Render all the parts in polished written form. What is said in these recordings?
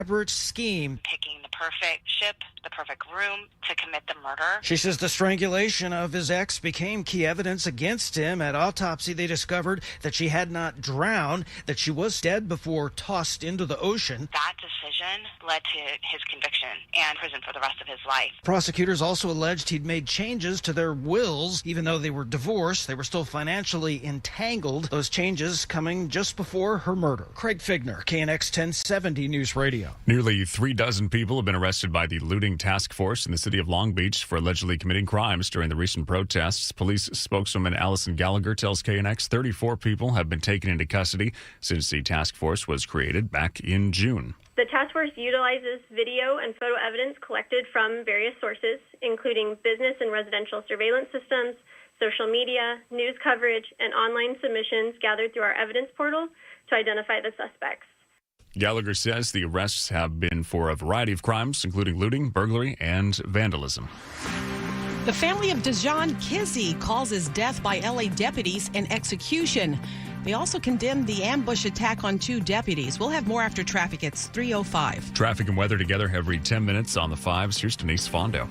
elaborate scheme. Picking the perfect ship, the perfect room to commit the murder. She says the strangulation of his ex became key evidence against him. At autopsy, they discovered that she had not drowned, that she was dead before tossed into the ocean. That decision led to his conviction and prison for the rest of his life. Prosecutors also alleged he'd made changes to their wills. Even though they were divorced, they were still financially entangled. Those changes coming just before her murder. Craig Figner, KNX 1070 News Radio. Nearly 36 people have been arrested by the looting task force in the city of Long Beach for allegedly committing crimes during the recent protests. Police spokeswoman Allison Gallagher tells KNX 34 people have been taken into custody since the task force was created back in June. The task force utilizes video and photo evidence collected from various sources, including business and residential surveillance systems, social media, news coverage, and online submissions gathered through our evidence portal to identify the suspects. Gallagher says the arrests have been for a variety of crimes, including looting, burglary, and vandalism. The family of Dejan Kizzy calls his death by L.A. deputies an execution. They also condemned the ambush attack on 2 deputies. We'll have more after traffic. It's 3:05. Traffic and weather together every 10 minutes on the 5s. Here's Denise Fondo.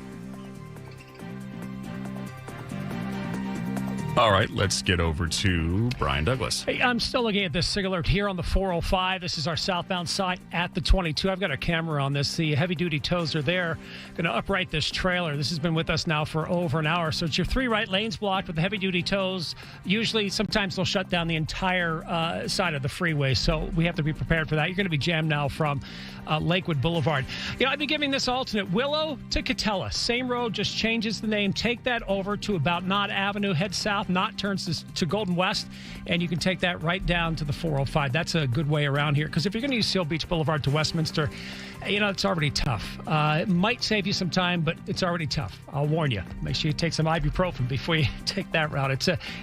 All right, let's get over to Brian Douglas. Hey, I'm still looking at this SIG alert here on the 405. This is our southbound side at the 22. I've got a camera on this. The heavy-duty tows are there, going to upright this trailer. This has been with us now for over an hour. So it's your 3 right lanes blocked with the heavy-duty tows. Usually, sometimes they'll shut down the entire side of the freeway. So we have to be prepared for that. You're going to be jammed now from Lakewood Boulevard. You know, I've been giving this alternate. Willow to Catella. Same road, just changes the name. Take that over to about Knott Avenue. Head south. Knott turns to Golden West, and you can take that right down to the 405. That's a good way around here, because if you're going to use Seal Beach Boulevard to Westminster, you know, it's already tough. It might save you some time, but it's already tough. I'll warn you. Make sure you take some ibuprofen before you take that route.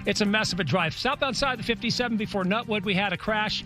It's a mess of a drive. Southbound side of the 57 before Nutwood, we had a crash.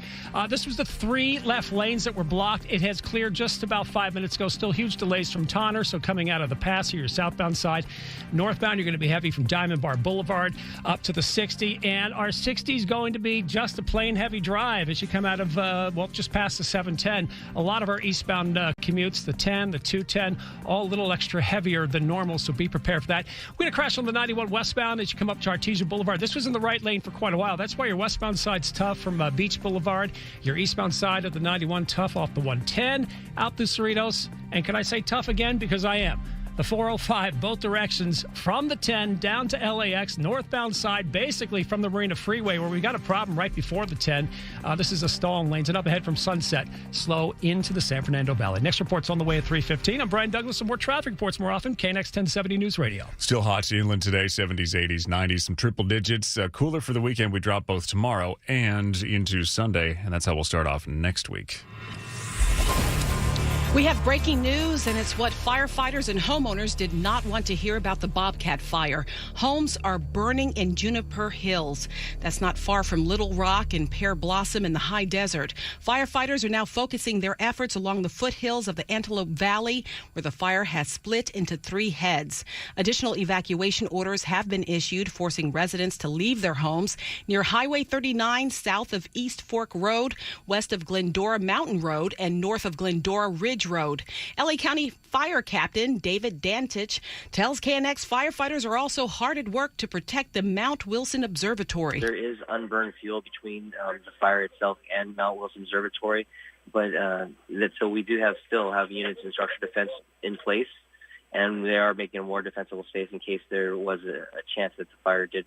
This was the 3 left lanes that were blocked. It has cleared just about 5 minutes ago. Still huge delays from Tonner, so coming out of the pass here, your southbound side. Northbound, you're going to be heavy from Diamond Bar Boulevard up to the 60, and our 60 is going to be just a plain heavy drive as you come out of, just past the 710. A lot of our eastbound commutes, the 10, the 210, all a little extra heavier than normal, so be prepared for that. We're going to crash on the 91 westbound as you come up to Artesia Boulevard. This was in the right lane for quite a while. That's why your westbound side's tough from Beach Boulevard. Your eastbound side of the 91 tough off the 110 out through Cerritos. And can I say tough again? Because I am. The 405, both directions from the 10 down to LAX, northbound side, basically from the Marina Freeway, where we got a problem right before the 10. This is a stalling lanes, and up ahead from Sunset, slow into the San Fernando Valley. Next report's on the way at 3:15. I'm Brian Douglas. Some more traffic reports more often. KNX 1070 News Radio. Still hot inland today, 70s, 80s, 90s, some triple digits. Cooler for the weekend. We drop both tomorrow and into Sunday, and that's how we'll start off next week. We have breaking news, and it's what firefighters and homeowners did not want to hear about the Bobcat fire. Homes are burning in Juniper Hills. That's not far from Little Rock and Pear Blossom in the high desert. Firefighters are now focusing their efforts along the foothills of the Antelope Valley, where the fire has split into 3 heads. Additional evacuation orders have been issued, forcing residents to leave their homes near Highway 39, south of East Fork Road, west of Glendora Mountain Road, and north of Glendora Ridge Road. LA County Fire Captain David Dantich tells KNX firefighters are also hard at work to protect the Mount Wilson Observatory. There is unburned fuel between the fire itself and Mount Wilson Observatory, but so we do still have units in structural defense in place, and they are making a more defensible space in case there was a chance that the fire did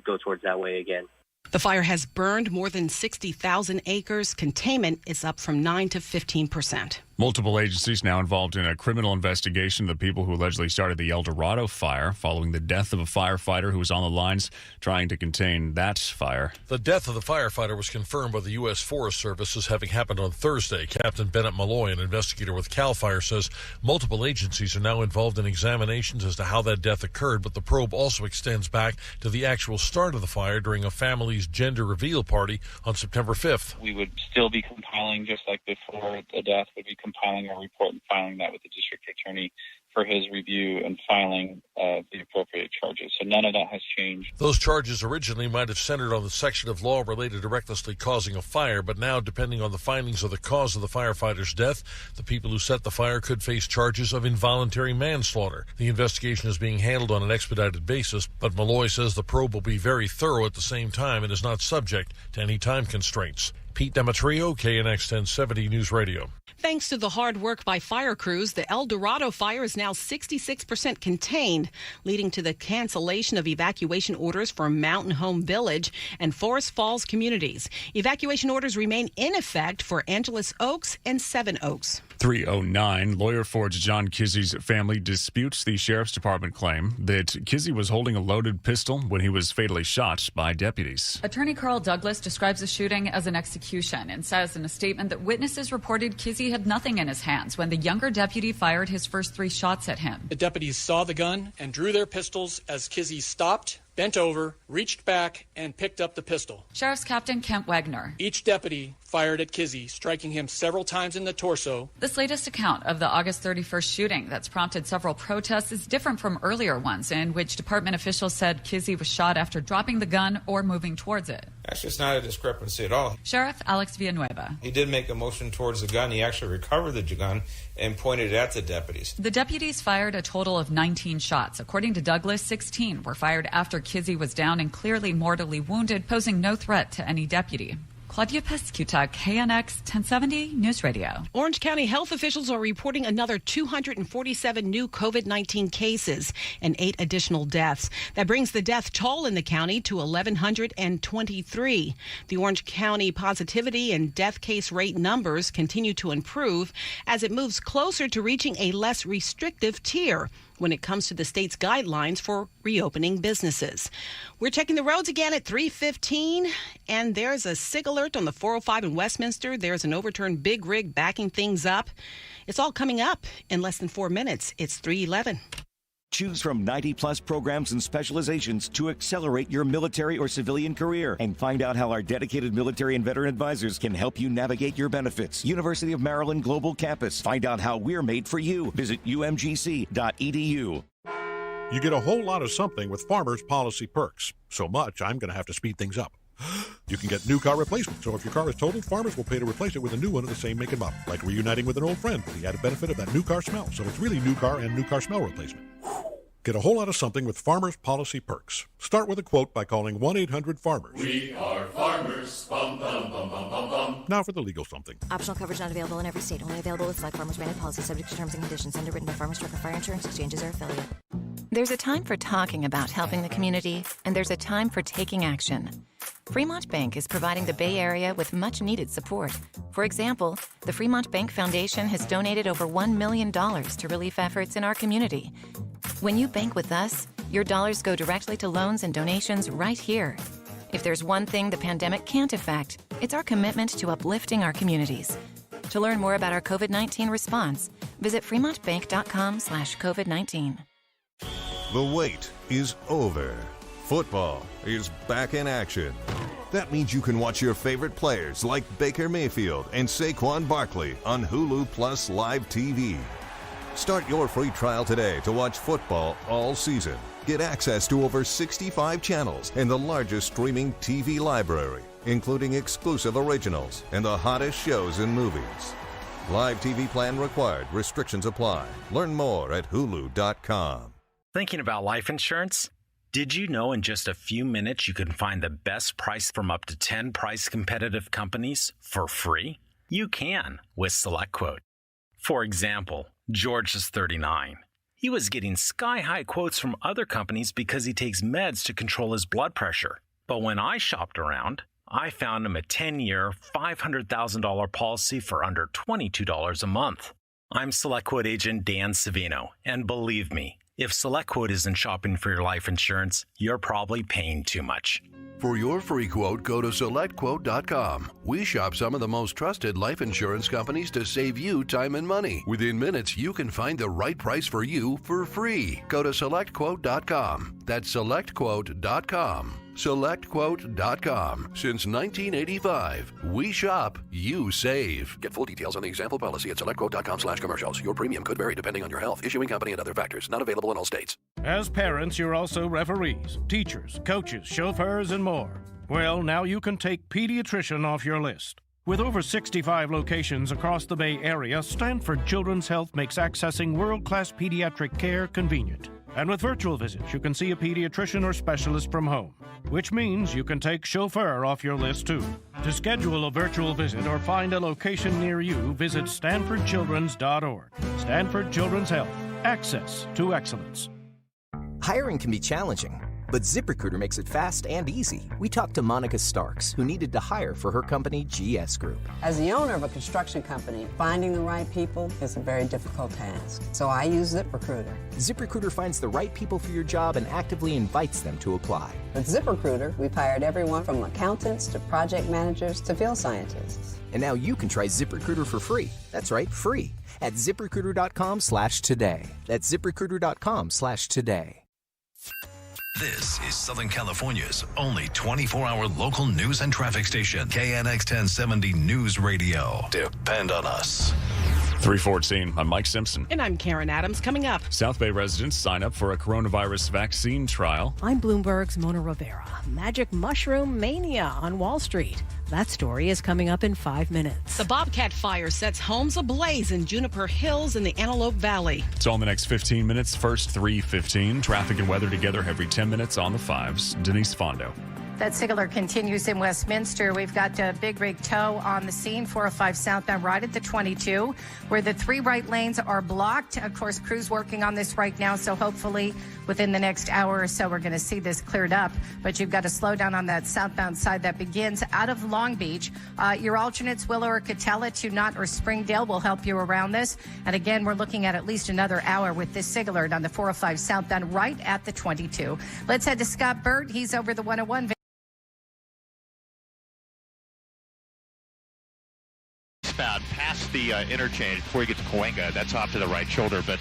go towards that way again. The fire has burned more than 60,000 acres. Containment is up from 9 to 15%. Multiple agencies now involved in a criminal investigation of the people who allegedly started the El Dorado fire following the death of a firefighter who was on the lines trying to contain that fire. The death of the firefighter was confirmed by the U.S. Forest Service as having happened on Thursday. Captain Bennett Malloy, an investigator with CAL FIRE, says multiple agencies are now involved in examinations as to how that death occurred, but the probe also extends back to the actual start of the fire during a family's gender reveal party on September 5th. We would still be compiling, just like before the death, would be compiling compiling a report and filing that with the district attorney for his review and filing the appropriate charges. So none of that has changed. Those charges originally might have centered on the section of law related to recklessly causing a fire, but now, depending on the findings of the cause of the firefighter's death, the people who set the fire could face charges of involuntary manslaughter. The investigation is being handled on an expedited basis, but Malloy says the probe will be very thorough at the same time and is not subject to any time constraints. Pete Demetrio, KNX 1070 News Radio. Thanks to the hard work by fire crews, the El Dorado fire is now 66% contained, leading to the cancellation of evacuation orders for Mountain Home Village and Forest Falls communities. Evacuation orders remain in effect for Angeles Oaks and Seven Oaks. 309, lawyer for John Kizzy's family disputes the sheriff's department claim that Kizzy was holding a loaded pistol when he was fatally shot by deputies. Attorney Carl Douglas describes the shooting as an execution and says in a statement that witnesses reported Kizzy had nothing in his hands when the younger deputy fired his first 3 shots at him. The deputies saw the gun and drew their pistols as Kizzy stopped, bent over, reached back, and picked up the pistol. Sheriff's Captain Kent Wagner. Each deputy fired at Kizzy, striking him several times in the torso. This latest account of the August 31st shooting that's prompted several protests is different from earlier ones in which department officials said Kizzy was shot after dropping the gun or moving towards it. Actually, it's not a discrepancy at all. Sheriff Alex Villanueva. He did make a motion towards the gun. He actually recovered the gun and pointed it at the deputies. The deputies fired a total of 19 shots. According to Douglas, 16 were fired after Kizzy was down and clearly mortally wounded, posing no threat to any deputy. Claudia Pescuta, KNX 1070 News Radio. Orange County health officials are reporting another 247 new COVID-19 cases and 8 additional deaths. That brings the death toll in the county to 1,123. The Orange County positivity and death case rate numbers continue to improve as it moves closer to reaching a less restrictive tier when it comes to the state's guidelines for reopening businesses. We're checking the roads again at 3:15, and there's a SIG alert on the 405 in Westminster. There's an overturned big rig backing things up. It's all coming up in less than 4 minutes. It's 3:11. Choose from 90-plus programs and specializations to accelerate your military or civilian career and find out how our dedicated military and veteran advisors can help you navigate your benefits. University of Maryland Global Campus. Find out how we're made for you. Visit umgc.edu. You get a whole lot of something with Farmers Policy Perks. So much, I'm going to have to speed things up. You can get new car replacement, so if your car is totaled, Farmers will pay to replace it with a new one of the same make and model, like reuniting with an old friend with the added benefit of that new car smell. So it's really new car and new car smell replacement. Get a whole lot of something with Farmers Policy Perks. Start with a quote by calling 1-800-FARMERS. We are farmers. Bum, bum, bum, bum, bum, bum. Now for the legal something. Optional coverage not available in every state. Only available with select Farmers branded policy subject to terms and conditions. Underwritten by Farmers Truck or Fire Insurance Exchanges or affiliate. There's a time for talking about helping the community, and there's a time for taking action. Fremont Bank is providing the Bay Area with much-needed support. For example, the Fremont Bank Foundation has donated over $1 million to relief efforts in our community. When you bank with us, your dollars go directly to loans and donations right here. If there's one thing the pandemic can't affect, it's our commitment to uplifting our communities. To learn more about our COVID-19 response, visit fremontbank.com/COVID-19. The wait is over. Football is back in action. That means you can watch your favorite players like Baker Mayfield and Saquon Barkley on Hulu Plus Live TV. Start your free trial today to watch football all season. Get access to over 65 channels and the largest streaming TV library, including exclusive originals and the hottest shows and movies. Live TV plan required. Restrictions apply. Learn more at hulu.com. Thinking about life insurance? Did you know in just a few minutes you can find the best price from up to 10 price competitive companies for free? You can with SelectQuote. For example, George is 39. He was getting sky-high quotes from other companies because he takes meds to control his blood pressure. But when I shopped around, I found him a 10-year, $500,000 policy for under $22 a month. I'm SelectQuote agent Dan Savino, and believe me, if SelectQuote isn't shopping for your life insurance, you're probably paying too much. For your free quote, go to SelectQuote.com. We shop some of the most trusted life insurance companies to save you time and money. Within minutes, you can find the right price for you for free. Go to SelectQuote.com. That's SelectQuote.com. SelectQuote.com. Since 1985, we shop, you save. Get full details on the example policy at SelectQuote.com/commercials. Your premium could vary depending on your health, issuing company, and other factors. Not available in all states. As parents, you're also referees, teachers, coaches, chauffeurs, and more. Well, now you can take pediatrician off your list. With over 65 locations across the Bay Area, Stanford Children's Health makes accessing world-class pediatric care convenient. And with virtual visits, you can see a pediatrician or specialist from home, which means you can take chauffeur off your list too. To schedule a virtual visit or find a location near you, visit StanfordChildren's.org. Stanford Children's Health. Access to excellence. Hiring can be challenging, but ZipRecruiter makes it fast and easy. We talked to Monica Starks, who needed to hire for her company, GS Group. As the owner of a construction company, finding the right people is a very difficult task. So I use ZipRecruiter. ZipRecruiter finds the right people for your job and actively invites them to apply. With ZipRecruiter, we've hired everyone from accountants to project managers to field scientists. And now you can try ZipRecruiter for free. That's right, free. At ZipRecruiter.com/today. That's ZipRecruiter.com/today. This is Southern California's only 24-hour local news and traffic station, KNX 1070 News Radio. Depend on us. 3:14. I'm Mike Simpson. And I'm Karen Adams. Coming up, South Bay residents sign up for a coronavirus vaccine trial. I'm Bloomberg's Mona Rivera. Magic mushroom mania on Wall Street. That story is coming up in 5 minutes. The Bobcat fire sets homes ablaze in Juniper Hills in the Antelope Valley. It's all in the next 15 minutes. First 3:15. Traffic and weather together every 10 minutes on the 5s. Denise Fondo. That singular continues in Westminster. We've got a big rig tow on the scene, 405 southbound right at the 22, where the 3 right lanes are blocked. Of course, crews working on this right now, so hopefully within the next hour or so, we're going to see this cleared up. But you've got to slow down on that southbound side that begins out of Long Beach. Your alternates, Willow or Catella to Knott or Springdale, will help you around this. And again, we're looking at least another hour with this singular on the 405 southbound right at the 22. Let's head to Scott Bird. He's over the 101. Past the interchange before you get to Cahuenga. That's off to the right shoulder, but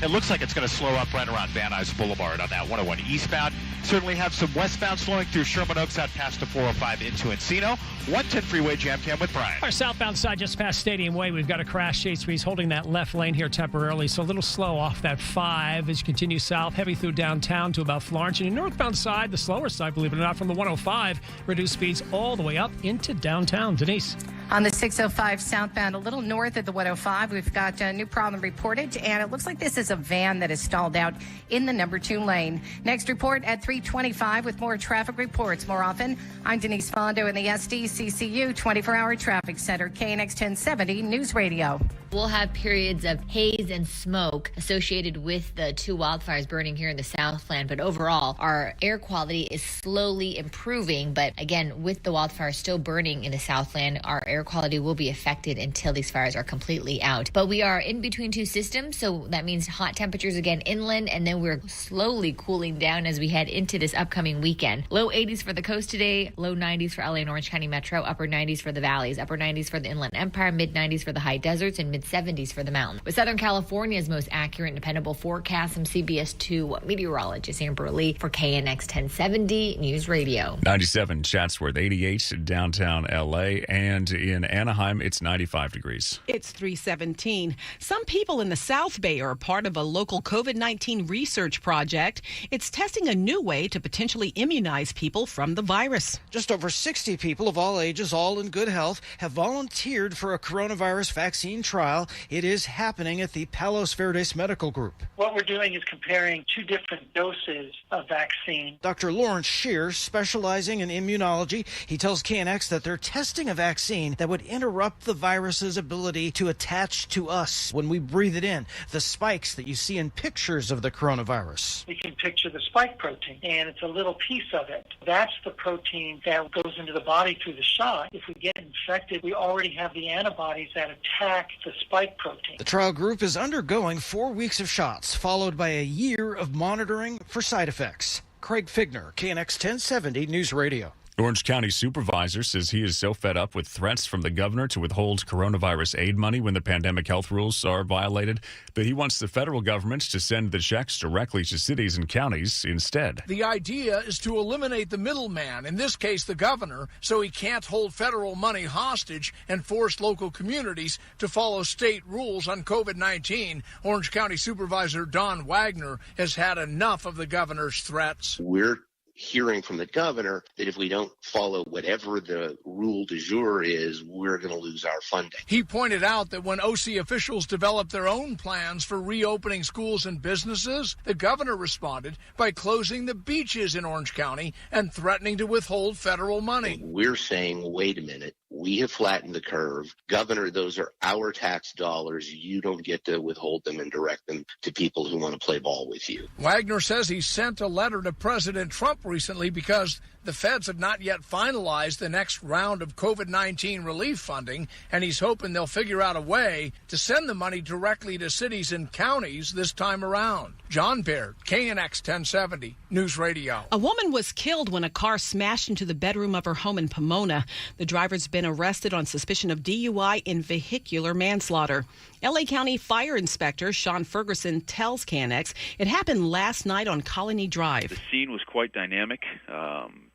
it looks like it's going to slow up right around Van Nuys Boulevard on that 101 eastbound. Certainly have some westbound slowing through Sherman Oaks out past the 405 into Encino. 110 freeway jam cam with Brian. Our southbound side just past Stadium Way. We've got a crash. Chase Reed's holding that left lane here temporarily, so a little slow off that 5 as you continue south, heavy through downtown to about Florence. And your northbound side, the slower side, believe it or not, from the 105, reduced speeds all the way up into downtown. Denise. On the 605 southbound, a little north of the 105, we've got a new problem reported, and it looks like this is a van that is stalled out in the number 2 lane. Next report at 3:25 with more traffic reports more often. I'm Denise Fondo in the SDCCU 24-hour traffic center, KNX 1070 News Radio. We'll have periods of haze and smoke associated with the 2 wildfires burning here in the Southland, but overall, our air quality is slowly improving. But again, with the wildfires still burning in the Southland, our air quality will be affected until these fires are completely out. But we are in between 2 systems, so that means hot temperatures again inland, and then we're slowly cooling down as we head into this upcoming weekend. Low 80s for the coast today, low 90s for LA and Orange County Metro, upper 90s for the valleys, upper 90s for the Inland Empire, mid 90s for the high deserts, and mid 70s for the mountains. With Southern California's most accurate and dependable forecast, I'm CBS 2 meteorologist Amber Lee for KNX 1070 News Radio. 97 Chatsworth, 88 downtown LA, and in Anaheim, it's 95 degrees. It's 3:17. Some people in the South Bay are a part of a local COVID-19 research project. It's testing a new way to potentially immunize people from the virus. Just over 60 people of all ages, all in good health, have volunteered for a coronavirus vaccine trial. It is happening at the Palos Verdes Medical Group. What we're doing is comparing 2 different doses of vaccine. Dr. Lawrence Shear, specializing in immunology, he tells KNX that they're testing a vaccine that would interrupt the virus's ability to attach to us when we breathe it in. The spikes that you see in pictures of the coronavirus. We can picture the spike protein, and it's a little piece of it. That's the protein that goes into the body through the shot. If we get infected, we already have the antibodies that attack the spike protein. The trial group is undergoing 4 weeks of shots, followed by a year of monitoring for side effects. Craig Figner, KNX 1070 News Radio. Orange County supervisor says he is so fed up with threats from the governor to withhold coronavirus aid money when the pandemic health rules are violated that he wants the federal government to send the checks directly to cities and counties instead. The idea is to eliminate the middleman, in this case the governor, so he can't hold federal money hostage and force local communities to follow state rules on COVID-19. Orange County Supervisor Don Wagner has had enough of the governor's threats. We're hearing from the governor that if we don't follow whatever the rule du jour is, we're going to lose our funding. He pointed out that when OC officials developed their own plans for reopening schools and businesses, the governor responded by closing the beaches in Orange County and threatening to withhold federal money. We're saying, wait a minute, we have flattened the curve. Governor, those are our tax dollars. You don't get to withhold them and direct them to people who want to play ball with you. Wagner says he sent a letter to President Trump recently because the feds have not yet finalized the next round of COVID-19 relief funding, and he's hoping they'll figure out a way to send the money directly to cities and counties this time around. John Baird, KNX 1070, News Radio. A woman was killed when a car smashed into the bedroom of her home in Pomona. The driver's been arrested on suspicion of DUI and vehicular manslaughter. L.A. County Fire Inspector Sean Ferguson tells KNX it happened last night on Colony Drive. The scene was quite dynamic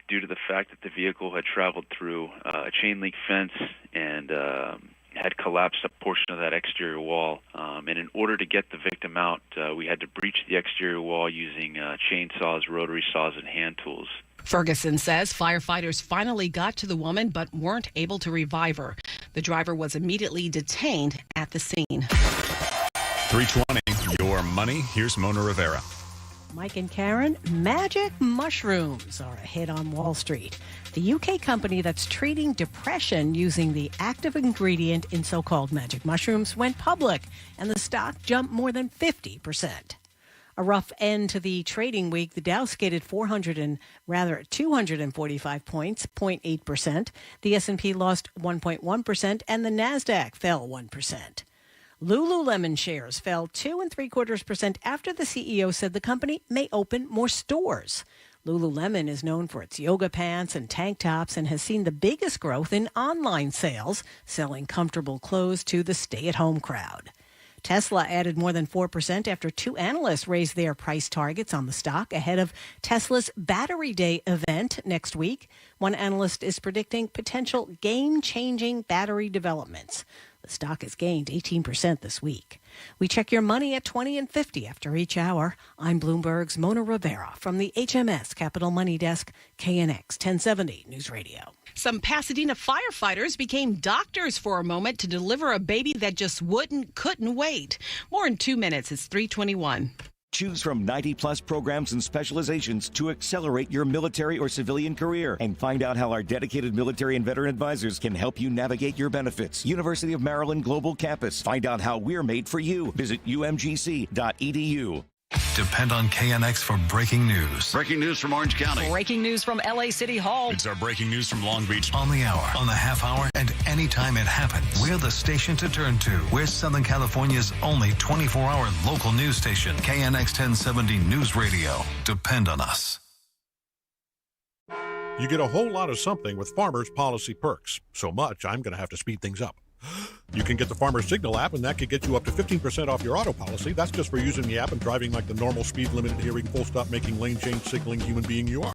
due to the fact that the vehicle had traveled through a chain link fence and had collapsed a portion of that exterior wall. And in order to get the victim out, we had to breach the exterior wall using chainsaws, rotary saws, and hand tools. Ferguson says firefighters finally got to the woman but weren't able to revive her. The driver was immediately detained at the scene. 320, your money. Here's Mona Rivera. Mike and Karen, magic mushrooms are a hit on Wall Street. The UK company that's treating depression using the active ingredient in so-called magic mushrooms went public, and the stock jumped more than 50%. A rough end to the trading week. The Dow skidded 245 points, 0.8%. The S&P lost 1.1%, and the Nasdaq fell 1%. Lululemon shares fell 2.75% after the CEO said the company may open more stores. Lululemon is known for its yoga pants and tank tops and has seen the biggest growth in online sales, selling comfortable clothes to the stay-at-home crowd. Tesla added more than 4% after two analysts raised their price targets on the stock ahead of Tesla's Battery Day event next week. One analyst is predicting potential game-changing battery developments. The stock has gained 18% this week. We check your money at 20 and 50 after each hour. I'm Bloomberg's Mona Rivera from the HMS Capital Money Desk, KNX 1070 News Radio. Some Pasadena firefighters became doctors for a moment to deliver a baby that just couldn't wait. More in 2 minutes. It's 3:21. Choose from 90-plus programs and specializations to accelerate your military or civilian career and find out how our dedicated military and veteran advisors can help you navigate your benefits. University of Maryland Global Campus. Find out how we're made for you. Visit umgc.edu. Depend on KNX for breaking news. Breaking news from Orange County. Breaking news from L.A. City Hall. It's our breaking news from Long Beach. On the hour, on the half hour, and anytime it happens. We're the station to turn to. We're Southern California's only 24-hour local news station. KNX 1070 News Radio. Depend on us. You get a whole lot of something with Farmers Policy Perks. So much, I'm going to have to speed things up. You can get the Farmer Signal app, and that could get you up to 15% off your auto policy. That's just for using the app and driving like the normal speed limit, hearing, full stop, making lane change, signaling human being you are.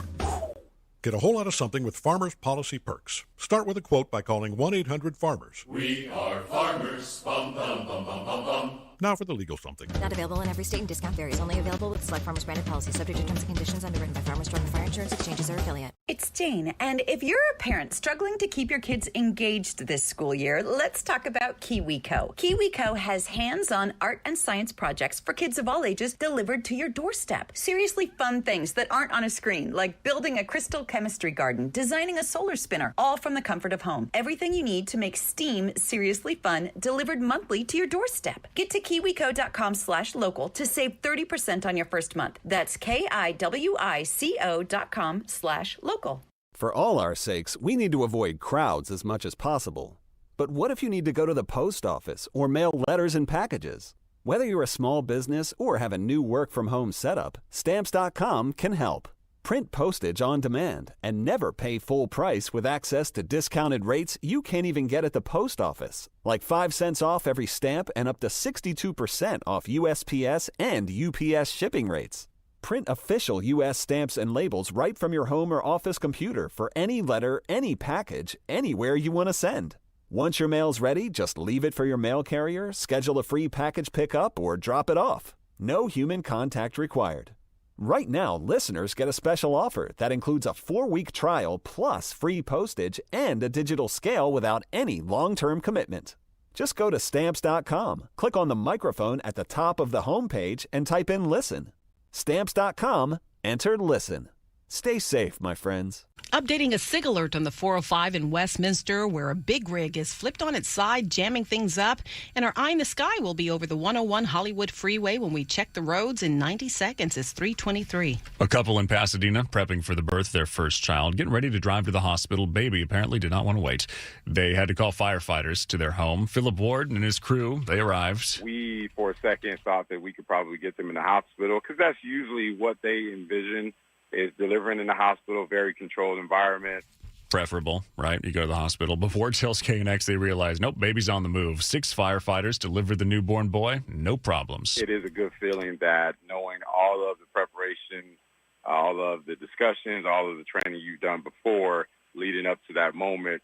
Get a whole lot of something with Farmers Policy Perks. Start with a quote by calling 1-800-FARMERS. We are farmers. Bum, bum, bum, bum, bum, bum. Now for the legal something. Not available in every state and discount varies. Only available with select Farmers branded policy. Subject to terms and conditions underwritten by Farmers Truck and Fire Insurance Exchanges or affiliate. It's Jane, and if you're a parent struggling to keep your kids engaged this school year, let's talk about KiwiCo. KiwiCo has hands-on art and science projects for kids of all ages delivered to your doorstep. Seriously fun things that aren't on a screen, like building a crystal chemistry garden, designing a solar spinner, all from the comfort of home. Everything you need to make STEAM seriously fun, delivered monthly to your doorstep. Get to KiwiCo.com/local to save 30% on your first month. That's KIWICO.com/local. For all our sakes, we need to avoid crowds as much as possible. But what if you need to go to the post office or mail letters and packages? Whether you're a small business or have a new work-from-home setup, Stamps.com can help. Print postage on demand and never pay full price with access to discounted rates you can't even get at the post office. Like 5 cents off every stamp and up to 62% off USPS and UPS shipping rates. Print official U.S. stamps and labels right from your home or office computer for any letter, any package, anywhere you want to send. Once your mail's ready, just leave it for your mail carrier, schedule a free package pickup, or drop it off. No human contact required. Right now, listeners get a special offer that includes a 4-week trial plus free postage and a digital scale without any long-term commitment. Just go to Stamps.com, click on the microphone at the top of the homepage, and type in Listen. Stamps.com, enter Listen. Stay safe, my friends. Updating a SIG alert on the 405 in Westminster, where a big rig is flipped on its side, jamming things up. And our eye in the sky will be over the 101 Hollywood Freeway when we check the roads in 90 seconds. It's 3:23. A couple in Pasadena prepping for the birth of their first child, getting ready to drive to the hospital. Baby apparently did not want to wait. They had to call firefighters to their home. Philip Ward and his crew, they arrived. We, for a second, thought that we could probably get them in the hospital because that's usually what they envision. Is delivering in the hospital, very controlled environment. Preferable, right? You go to the hospital. Before tells KNX, they realize, nope, baby's on the move. 6 firefighters delivered the newborn boy, no problems. It is a good feeling that knowing all of the preparation, all of the discussions, all of the training you've done before leading up to that moment,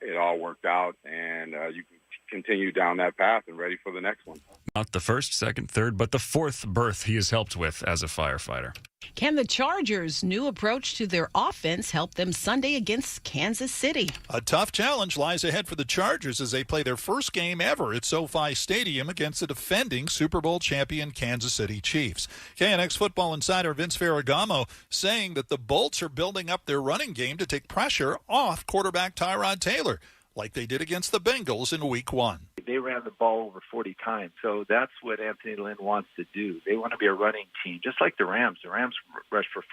it all worked out, and you can continue down that path and ready for the next one. Not the first, second, third, but the 4th birth he has helped with as a firefighter. Can the Chargers' new approach to their offense help them Sunday against Kansas City? A tough challenge lies ahead for the Chargers as they play their first game ever at SoFi Stadium against the defending Super Bowl champion Kansas City Chiefs. KNX football insider Vince Ferragamo saying that the Bolts are building up their running game to take pressure off quarterback Tyrod Taylor, like they did against the Bengals in Week 1. They ran the ball over 40 times, so that's what Anthony Lynn wants to do. They want to be a running team, just like the Rams. The Rams rushed for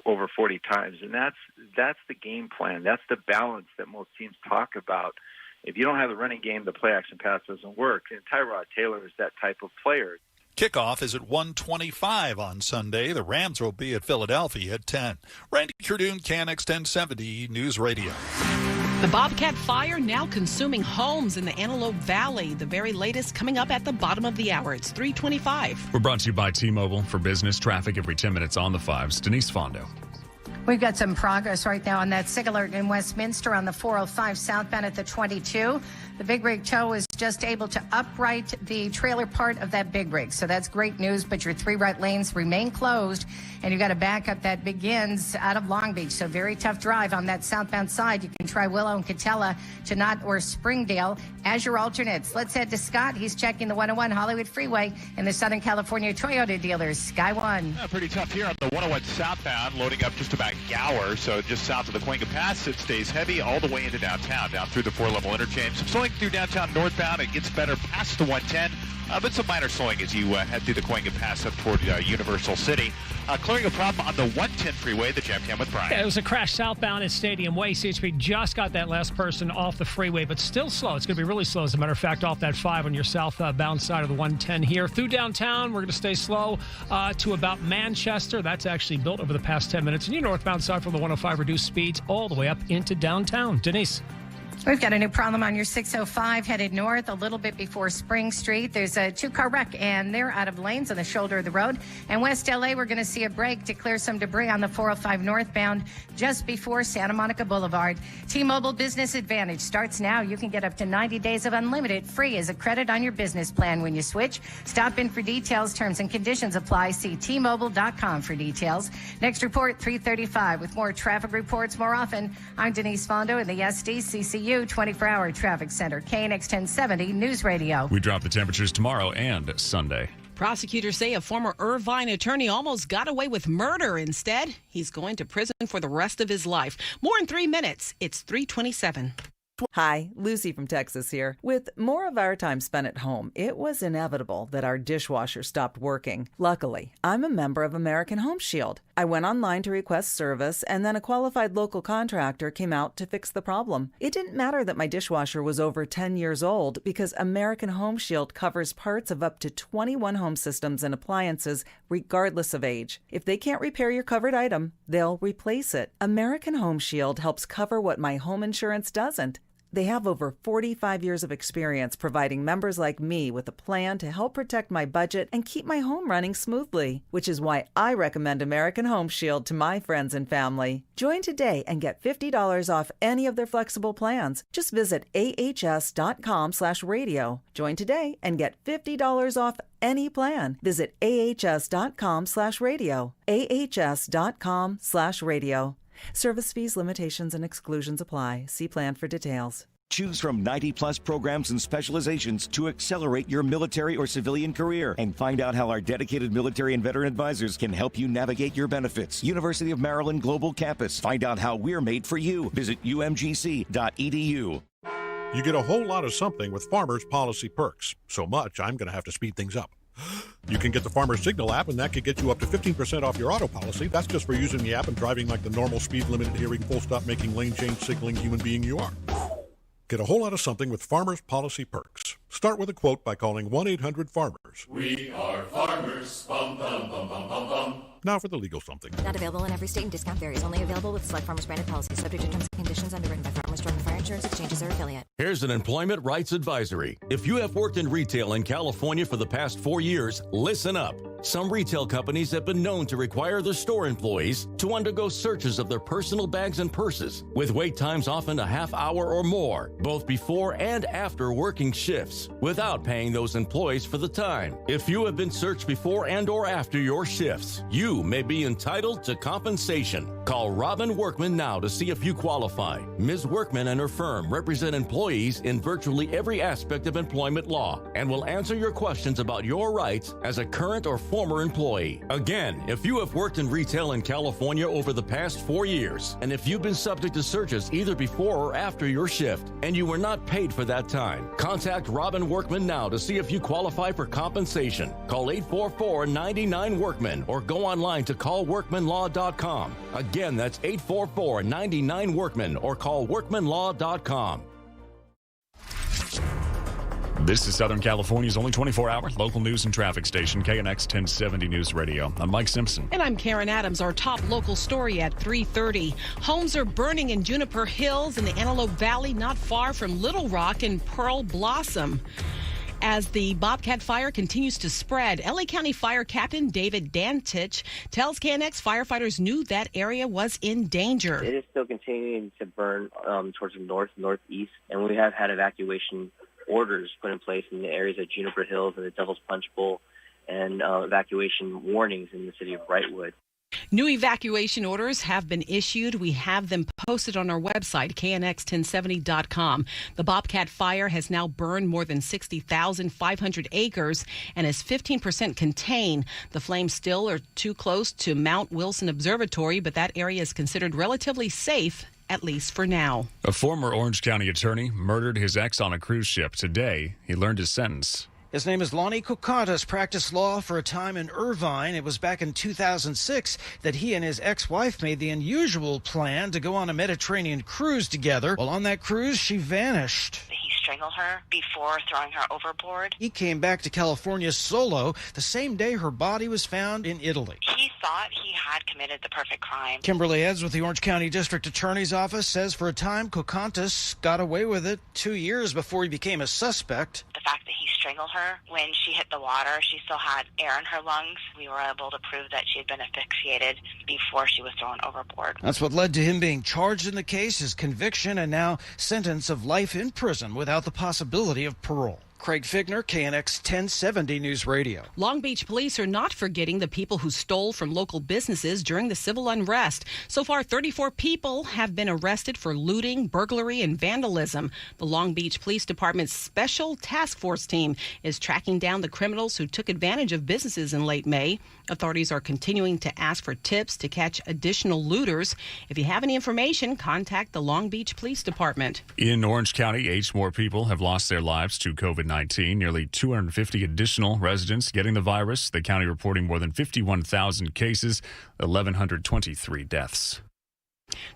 over 40 times, and that's the game plan. That's the balance that most teams talk about. If you don't have the running game, the play-action pass doesn't work, and Tyrod Taylor is that type of player. Kickoff is at 1:25 on Sunday. The Rams will be at Philadelphia at 10. Randy Cardoon, KNX 1070 News Radio. The Bobcat fire now consuming homes in the Antelope Valley. The very latest coming up at the bottom of the hour. It's 3:25. We're brought to you by T-Mobile for business traffic every 10 minutes on the 5s. Denise Fondo. We've got some progress right now on that SIG alert in Westminster on the 405 southbound at the 22. The big rig tow is just able to upright the trailer part of that big rig. So that's great news, but your 3 right lanes remain closed, and you've got a backup that begins out of Long Beach. So very tough drive on that southbound side. You can try Willow and Catella to Knott or Springdale as your alternates. Let's head to Scott. He's checking the 101 Hollywood Freeway in the Southern California Toyota dealers. Sky One. Pretty tough here on the 101 southbound, loading up just about Gower. So just south of the Cahuenga Pass, it stays heavy all the way into downtown, down through the 4-level interchange. Some slowing through downtown northbound. It gets better past the 110. But some minor slowing as you head through the Cahuenga Pass up toward Universal City. Clearing a problem on the 110 freeway, the Jam Cam with Brian. Yeah, it was a crash southbound at Stadium Way. CHP just got that last person off the freeway, but still slow. It's going to be really slow, as a matter of fact, off that 5 on your southbound side of the 110 here. Through downtown, we're going to stay slow to about Manchester. That's actually built over the past 10 minutes. And your northbound side from the 105, reduced speeds all the way up into downtown. Denise. We've got a new problem on your 605 headed north a little bit before Spring Street. There's a 2-car wreck, and they're out of lanes on the shoulder of the road. And West LA, we're going to see a break to clear some debris on the 405 northbound just before Santa Monica Boulevard. T-Mobile Business Advantage starts now. You can get up to 90 days of unlimited free as a credit on your business plan when you switch. Stop in for details. Terms and conditions apply. See T-Mobile.com for details. Next report, 3:35. With more traffic reports more often, I'm Denise Fondo in the SDCCU 24-hour traffic center, KNX 1070 News Radio. We drop the temperatures tomorrow and Sunday. Prosecutors say a former Irvine attorney almost got away with murder. Instead, he's going to prison for the rest of his life. More in 3 minutes. It's 3:27. Hi, Lucy from Texas here. With more of our time spent at home, it was inevitable that our dishwasher stopped working. Luckily, I'm a member of American Home Shield. I went online to request service, and then a qualified local contractor came out to fix the problem. It didn't matter that my dishwasher was over 10 years old because American Home Shield covers parts of up to 21 home systems and appliances regardless of age. If they can't repair your covered item, they'll replace it. American Home Shield helps cover what my home insurance doesn't. They have over 45 years of experience providing members like me with a plan to help protect my budget and keep my home running smoothly, which is why I recommend American Home Shield to my friends and family. Join today and get $50 off any of their flexible plans. Just visit ahs.com/radio. Join today and get $50 off any plan. Visit ahs.com/radio. ahs.com/radio. Service fees, limitations, and exclusions apply. See plan for details. Choose from 90-plus programs and specializations to accelerate your military or civilian career and find out how our dedicated military and veteran advisors can help you navigate your benefits. University of Maryland Global Campus. Find out how we're made for you. Visit umgc.edu. You get a whole lot of something with Farmers Policy Perks. So much, I'm going to have to speed things up. You can get the Farmer Signal app, and that could get you up to 15% off your auto policy. That's just for using the app and driving like the normal speed limited hearing, full stop, making lane change, signaling human being you are. Get a whole lot of something with Farmers Policy Perks. Start with a quote by calling 1-800-FARMERS. We are farmers. Bum, bum, bum, bum, bum, bum. Now for the legal something. Not available in every state and discount varies. Only available with select Farmers branded policies. Subject to terms and conditions. Underwritten by Farmers Joint Fire Insurance Exchanges or affiliate. Here's an employment rights advisory. If you have worked in retail in California for the past 4 years, listen up. Some retail companies have been known to require their store employees to undergo searches of their personal bags and purses, with wait times often a half hour or more, both before and after working shifts, without paying those employees for the time. If you have been searched before and or after your shifts, you may be entitled to compensation. Call Robin Workman now to see if you qualify. Ms. Workman and her firm represent employees in virtually every aspect of employment law and will answer your questions about your rights as a current or former employee. Again, if you have worked in retail in California over the past 4 years, and if you've been subject to searches either before or after your shift, and you were not paid for that time, contact Robin Workman now to see if you qualify for compensation. Call 844-99-WORKMAN or go online to callworkmanlaw.com. Again, that's 844-99-WORKMAN or call workmanlaw.com. This is Southern California's only 24-hour local news and traffic station, KNX 1070 News Radio. I'm Mike Simpson. And I'm Karen Adams. Our top local story at 3:30. Homes are burning in Juniper Hills in the Antelope Valley, not far from Little Rock and Pearl Blossom. As the Bobcat fire continues to spread, LA County Fire Captain David Dantich tells KNX firefighters knew that area was in danger. It is still continuing to burn towards the northeast, and we have had evacuation orders put in place in the areas of Juniper Hills and the Devil's Punch Bowl, and evacuation warnings in the city of Brightwood. New evacuation orders have been issued. We have them posted on our website, knx1070.com. The Bobcat fire has now burned more than 60,500 acres and is 15% contained. The flames still are too close to Mount Wilson Observatory, but that area is considered relatively safe, at least for now. A former Orange County attorney murdered his ex on a cruise ship. Today, he learned his sentence. His name is Lonnie Kokatas, practiced law for a time in Irvine. It was back in 2006 that he and his ex-wife made the unusual plan to go on a Mediterranean cruise together. While on that cruise, she vanished. He strangled her before throwing her overboard. He came back to California solo the same day her body was found in Italy. He thought he had committed the perfect crime. Kimberly Eds with the Orange County District Attorney's Office says for a time Kokatas got away with it 2 years before he became a suspect. The fact that he strangled her when she hit the water, she still had air in her lungs. We were able to prove that she had been asphyxiated before she was thrown overboard. That's what led to him being charged in the case, his conviction, and now sentence of life in prison without the possibility of parole. Craig Figner, KNX 1070 News Radio. Long Beach police are not forgetting the people who stole from local businesses during the civil unrest. So far, 34 people have been arrested for looting, burglary, and vandalism. The Long Beach Police Department's Special Task Force team is tracking down the criminals who took advantage of businesses in late May. Authorities are continuing to ask for tips to catch additional looters. If you have any information, contact the Long Beach Police Department. In Orange County, 8 more people have lost their lives to COVID-19. Nearly 250 additional residents getting the virus. The county reporting more than 51,000 cases, 1,123 deaths.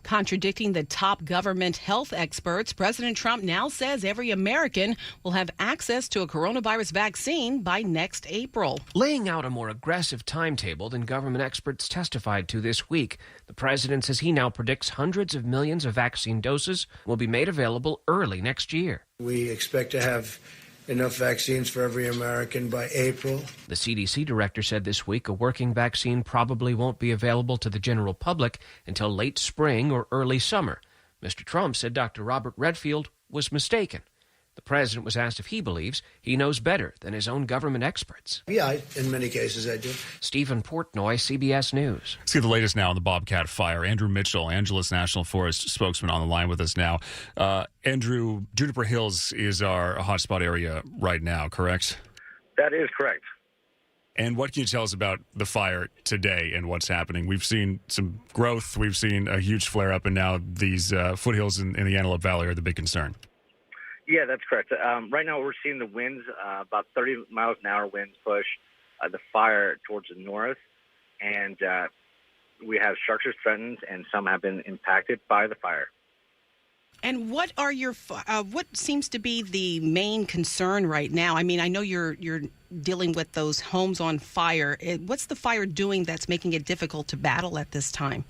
Contradicting the top government health experts, President Trump now says every American will have access to a coronavirus vaccine by next April. Laying out a more aggressive timetable than government experts testified to this week, the president says he now predicts hundreds of millions of vaccine doses will be made available early next year. We expect to have enough vaccines for every American by April. The CDC director said this week a working vaccine probably won't be available to the general public until late spring or early summer. Mr. Trump said Dr. Robert Redfield was mistaken. The president was asked if he believes he knows better than his own government experts. Yeah, in many cases I do. Stephen Portnoy, CBS News. See the latest now on the Bobcat fire. Andrew Mitchell, Angeles National Forest spokesman, on the line with us now. Andrew, Juniper Hills is our hotspot area right now, correct? That is correct. And what can you tell us about the fire today and what's happening? We've seen some growth. We've seen a huge flare-up, and now these foothills in the Antelope Valley are the big concern. Yeah, that's correct. Right now we're seeing the winds, about 30 miles an hour winds push the fire towards the north, and we have structures threatened, and some have been impacted by the fire. And what are your what seems to be the main concern right now? I mean, I know you're dealing with those homes on fire. What's the fire doing that's making it difficult to battle at this time?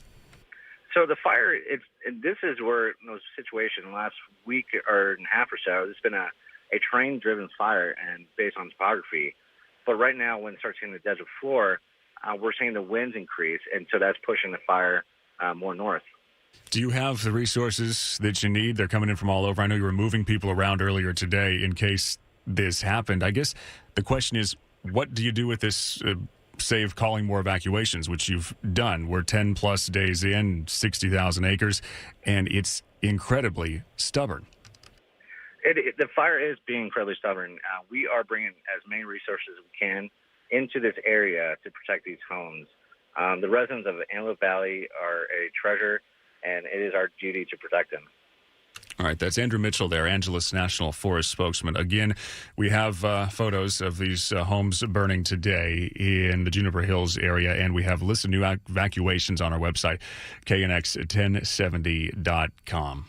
So the fire, this is where the situation last week or a half or so, it's been a train-driven fire and based on topography. But right now, when it starts hitting the desert floor, we're seeing the winds increase, and so that's pushing the fire more north. Do you have the resources that you need? They're coming in from all over. I know you were moving people around earlier today in case this happened. I guess the question is, what do you do with this save calling more evacuations, which you've done? We're 10-plus days in, 60,000 acres, and it's incredibly stubborn. The fire is being incredibly stubborn. We are bringing as many resources as we can into this area to protect these homes. The residents of the Antelope Valley are a treasure, and it is our duty to protect them. All right, that's Andrew Mitchell there, Angeles National Forest spokesman. Again, we have photos of these homes burning today in the Juniper Hills area, and we have a list of new evacuations on our website, knx1070.com.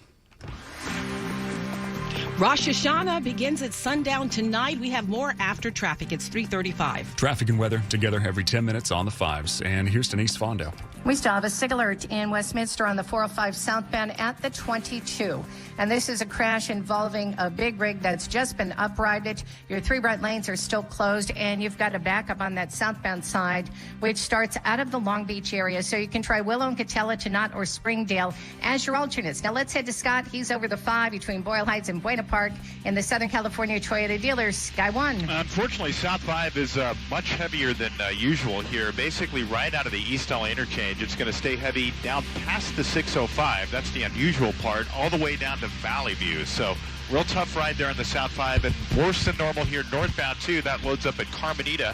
Rosh Hashanah begins at sundown tonight. We have more after traffic. It's 3:35. Traffic and weather together every 10 minutes on the 5s. And here's Denise Fondo. We still have a SIG alert in Westminster on the 405 southbound at the 22. And this is a crash involving a big rig that's just been uprighted. Your 3 right lanes are still closed, and you've got a backup on that southbound side, which starts out of the Long Beach area. So you can try Willow and Catella to Knott or Springdale as your alternates. Now let's head to Scott. He's over the 5 between Boyle Heights and Buena Park in the Southern California Toyota dealers. Sky 1. Unfortunately, South 5 is much heavier than usual here. Basically, right out of the East LA interchange, it's going to stay heavy down past the 605. That's the unusual part, all the way down to Valley View. So real tough ride there on the South 5, and worse than normal here northbound too. That loads up at Carmenita.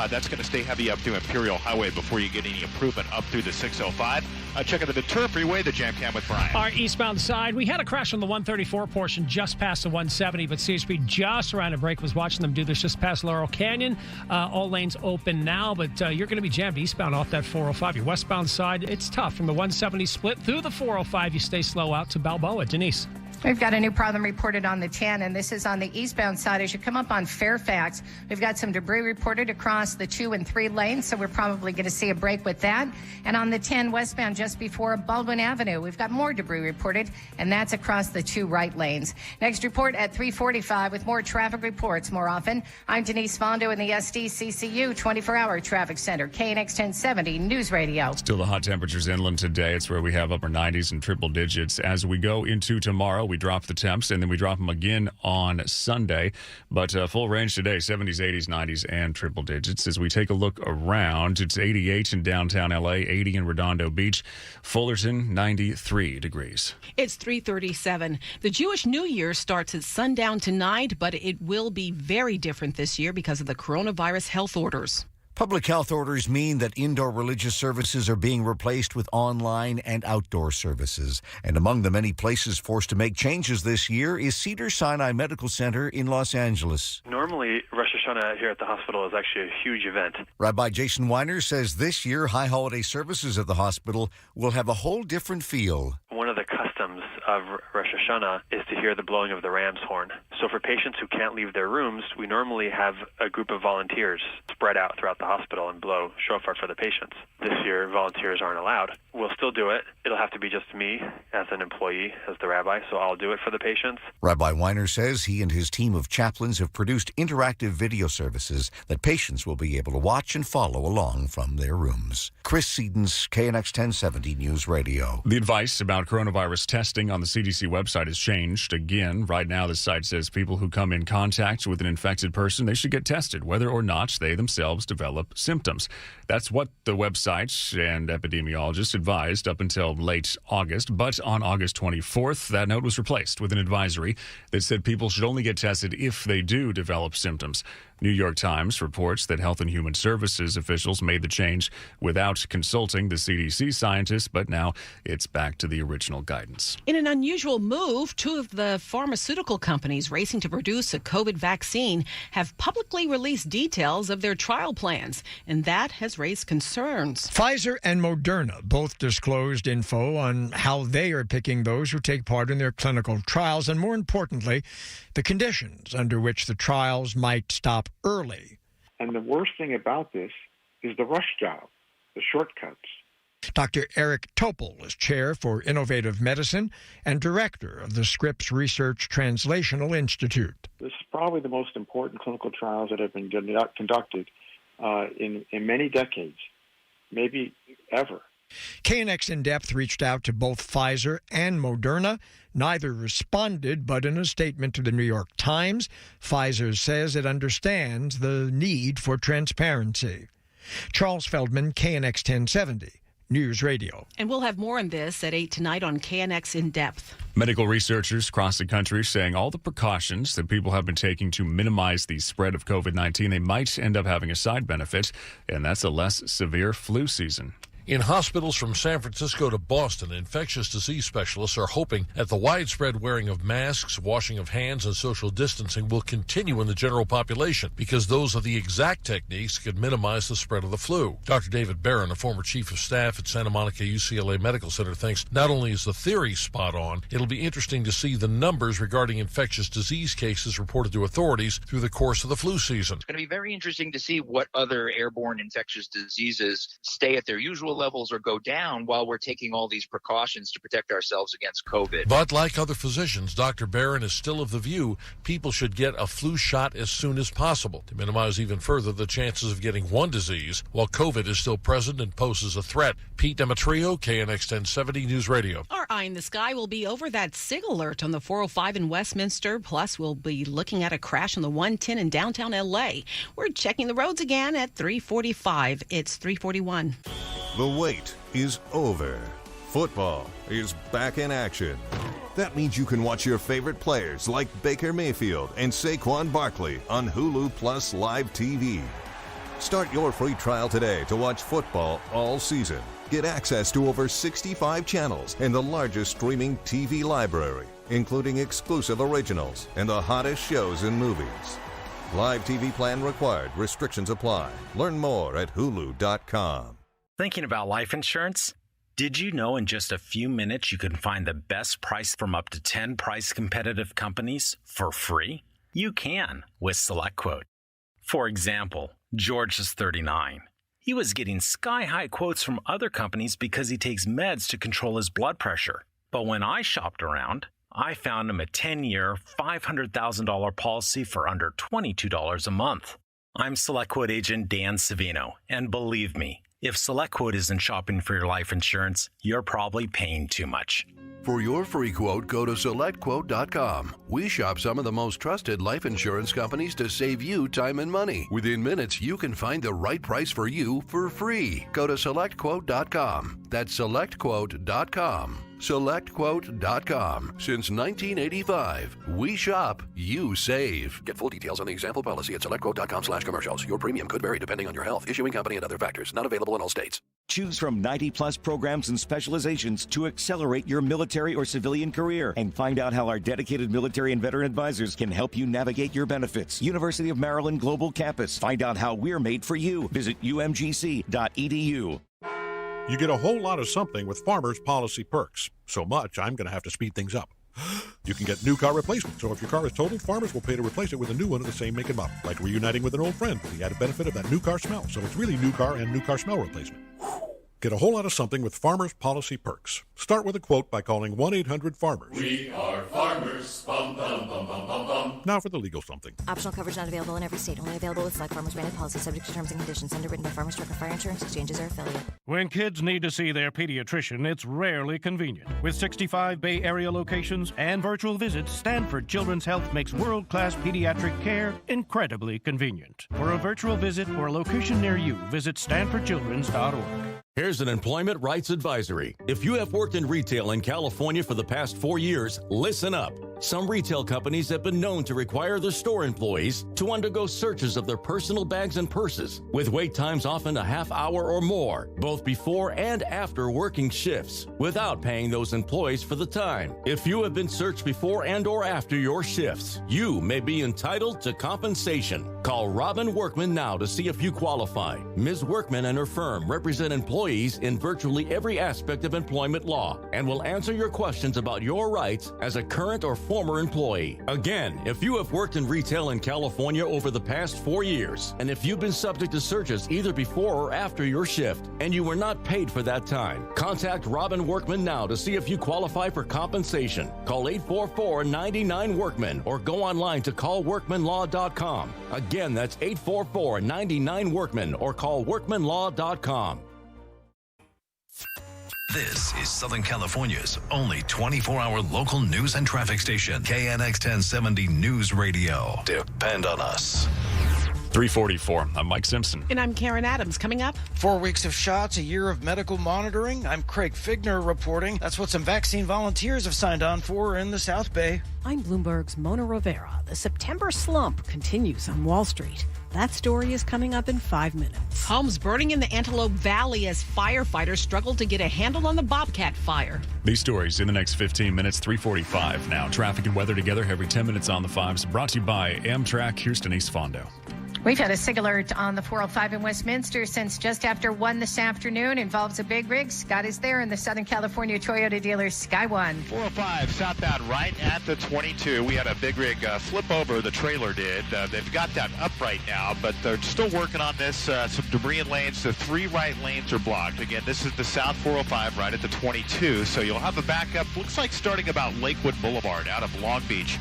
That's going to stay heavy up through Imperial Highway before you get any improvement up through the 605. Check out the Ventura Freeway, the Jam Cam with Brian. Our eastbound side, we had a crash on the 134 portion just past the 170, but CHP just around a break. Was watching them do this just past Laurel Canyon. All lanes open now, but you're going to be jammed eastbound off that 405. Your westbound side, it's tough. From the 170 split through the 405, you stay slow out to Balboa. Denise. We've got a new problem reported on the 10, and this is on the eastbound side. As you come up on Fairfax, we've got some debris reported across the 2 and 3 lanes, so we're probably going to see a break with that. And on the 10 westbound just before Baldwin Avenue, we've got more debris reported, and that's across the 2 right lanes. Next report at 3:45 with more traffic reports more often. I'm Denise Fondo in the SDCCU 24-hour traffic center, KNX 1070 News Radio. Still the hot temperatures inland today. It's where we have upper 90s and triple digits. As we go into tomorrow, We drop the temps, and then we drop them again on Sunday. But full range today, 70s, 80s, 90s, and triple digits. As we take a look around, it's 88 in downtown L.A., 80 in Redondo Beach, Fullerton, 93 degrees. It's 3:37. The Jewish New Year starts at sundown tonight, but it will be very different this year because of the coronavirus health orders. Public health orders mean that indoor religious services are being replaced with online and outdoor services. And among the many places forced to make changes this year is Cedars-Sinai Medical Center in Los Angeles. Normally, Rosh Hashanah here at the hospital is actually a huge event. Rabbi Jason Weiner says this year, high holiday services at the hospital will have a whole different feel. One of the customs of Rosh Hashanah is to hear the blowing of the ram's horn. So for patients who can't leave their rooms, we normally have a group of volunteers spread out throughout the hospital and blow shofar for the patients. This year, volunteers aren't allowed. We'll still do it. It'll have to be just me as an employee, as the rabbi, so I'll do it for the patients. Rabbi Weiner says he and his team of chaplains have produced interactive video services that patients will be able to watch and follow along from their rooms. Chris Sedens, KNX 1070 News Radio. The advice about coronavirus testing on the CDC website has changed again. Right now, the site says people who come in contact with an infected person, they should get tested, whether or not they themselves develop symptoms. That's what the website and epidemiologists advised up until late August. But on August 24th, that note was replaced with an advisory that said people should only get tested if they do develop symptoms. New York Times reports that Health and Human Services officials made the change without consulting the CDC scientists, but now it's back to the original guidance. In an unusual move, two of the pharmaceutical companies racing to produce a COVID vaccine have publicly released details of their trial plans, and that has raised concerns. Pfizer and Moderna both disclosed info on how they are picking those who take part in their clinical trials, and more importantly, the conditions under which the trials might stop early. And the worst thing about this is the rush job, the shortcuts. Dr. Eric Topol is chair for innovative medicine and director of the Scripps Research Translational Institute. This is probably the most important clinical trials that have been conducted in many decades, maybe ever. KNX In Depth reached out to both Pfizer and Moderna. Neither responded, but in a statement to the New York Times, Pfizer says it understands the need for transparency. Charles Feldman, KNX 1070, News Radio. And we'll have more on this at 8 tonight on KNX In Depth. Medical researchers across the country saying all the precautions that people have been taking to minimize the spread of COVID-19, they might end up having a side benefit, and that's a less severe flu season. In hospitals from San Francisco to Boston, infectious disease specialists are hoping that the widespread wearing of masks, washing of hands, and social distancing will continue in the general population because those are the exact techniques that could minimize the spread of the flu. Dr. David Barron, a former chief of staff at Santa Monica UCLA Medical Center, thinks not only is the theory spot on, it'll be interesting to see the numbers regarding infectious disease cases reported to authorities through the course of the flu season. It's going to be very interesting to see what other airborne infectious diseases stay at their usual levels or go down while we're taking all these precautions to protect ourselves against COVID. But like other physicians, Dr. Barron is still of the view people should get a flu shot as soon as possible to minimize even further the chances of getting one disease while COVID is still present and poses a threat. Pete Demetrio, KNX 1070 News Radio. Our eye in the sky will be over that SIG alert on the 405 in Westminster. Plus, we'll be looking at a crash on the 110 in downtown L.A. We're checking the roads again at 3:45. It's 3:41. The wait is over. Football is back in action. That means you can watch your favorite players like Baker Mayfield and Saquon Barkley on Hulu Plus Live TV. Start your free trial today to watch football all season. Get access to over 65 channels and the largest streaming TV library, including exclusive originals and the hottest shows and movies. Live TV plan required. Restrictions apply. Learn more at Hulu.com. Thinking about life insurance? Did you know in just a few minutes you can find the best price from up to 10 price-competitive companies for free? You can with SelectQuote. For example, George is 39. He was getting sky-high quotes from other companies because he takes meds to control his blood pressure. But when I shopped around, I found him a 10-year, $500,000 policy for under $22 a month. I'm SelectQuote agent Dan Savino, and believe me, If SelectQuote isn't shopping for your life insurance, you're probably paying too much. For your free quote, go to SelectQuote.com. We shop some of the most trusted life insurance companies to save you time and money. Within minutes, you can find the right price for you for free. Go to SelectQuote.com. That's SelectQuote.com. SelectQuote.com. Since 1985, we shop, you save. Get full details on the example policy at SelectQuote.com/commercials. Your premium could vary depending on your health, issuing company, and other factors. Not available in all states. Choose from 90-plus programs and specializations to accelerate your military or civilian career, and find out how our dedicated military and veteran advisors can help you navigate your benefits. University of Maryland Global Campus. Find out how we're made for you. Visit umgc.edu. You get a whole lot of something with Farmers Policy Perks. So much, I'm going to have to speed things up. You can get new car replacement, so if your car is totaled, Farmers will pay to replace it with a new one of the same make and model, like reuniting with an old friend with the added benefit of that new car smell. So it's really new car and new car smell replacement. Get a whole lot of something with Farmers Policy Perks. Start with a quote by calling 1-800-FARMERS. We are farmers. Bum, bum, bum, bum, bum, bum. Now for the legal something. Optional coverage not available in every state. Only available with Select Farmers branded policy, subject to terms and conditions. Underwritten by Farmers Truck and Fire Insurance Exchanges or affiliate. When kids need to see their pediatrician, it's rarely convenient. With 65 Bay Area locations and virtual visits, Stanford Children's Health makes world-class pediatric care incredibly convenient. For a virtual visit or a location near you, visit StanfordChildren's.org. Here's an employment rights advisory. If you have worked in retail in California for the past 4 years, listen up. Some retail companies have been known to require their store employees to undergo searches of their personal bags and purses, with wait times often a half hour or more, both before and after working shifts, without paying those employees for the time. If you have been searched before and or after your shifts, you may be entitled to compensation. Call Robin Workman now to see if you qualify. Ms. Workman and her firm represent employees in virtually every aspect of employment law and will answer your questions about your rights as a current or former employee. Again, if you have worked in retail in California over the past 4 years, and if you've been subject to searches either before or after your shift, and you were not paid for that time, contact Robin Workman now to see if you qualify for compensation. Call 844-99-WORKMAN or go online to callworkmanlaw.com. Again, that's 844-99-WORKMAN or call workmanlaw.com. This is Southern California's only 24-hour local news and traffic station, KNX 1070 News Radio. Depend on us. 344. I'm Mike Simpson. And I'm Karen Adams. Coming up, 4 weeks of shots, a year of medical monitoring. I'm Craig Figner reporting. That's what some vaccine volunteers have signed on for in the South Bay. I'm Bloomberg's Mona Rivera. The September slump continues on Wall Street. That story is coming up in 5 minutes. Homes burning in the Antelope Valley as firefighters struggle to get a handle on the Bobcat fire. These stories in the next 15 minutes, 345 now. Traffic and weather together every 10 minutes on the 5s. Brought to you by Amtrak. Here's Denise Fondo. We've had a SIG alert on the 405 in Westminster since just after 1 this afternoon. Involves a big rig. Scott is there in the Southern California Toyota dealer Sky One. 405 southbound right at the 22. We had a big rig flip over, the trailer did. They've got that up right now, but they're still working on this. Some debris in lanes. The 3 right lanes are blocked. Again, this is the South 405 right at the 22, so you'll have a backup. Looks like starting about Lakewood Boulevard out of Long Beach.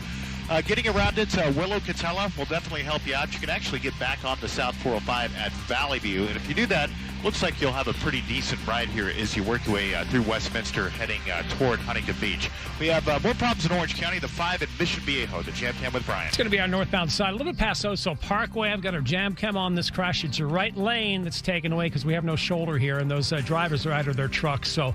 Getting around it, Willow Catella will definitely help you out. You can actually get back on the South 405 at Valley View, and if you do that, looks like you'll have a pretty decent ride here as you work your way through Westminster heading toward Huntington Beach. We have more problems in Orange County, the 5 at Mission Viejo, the Jam Cam with Brian. It's going to be our northbound side, a little bit past Oso Parkway. I've got our Jam Cam on this crash. It's your right lane that's taken away because we have no shoulder here, and those drivers are out of their trucks. So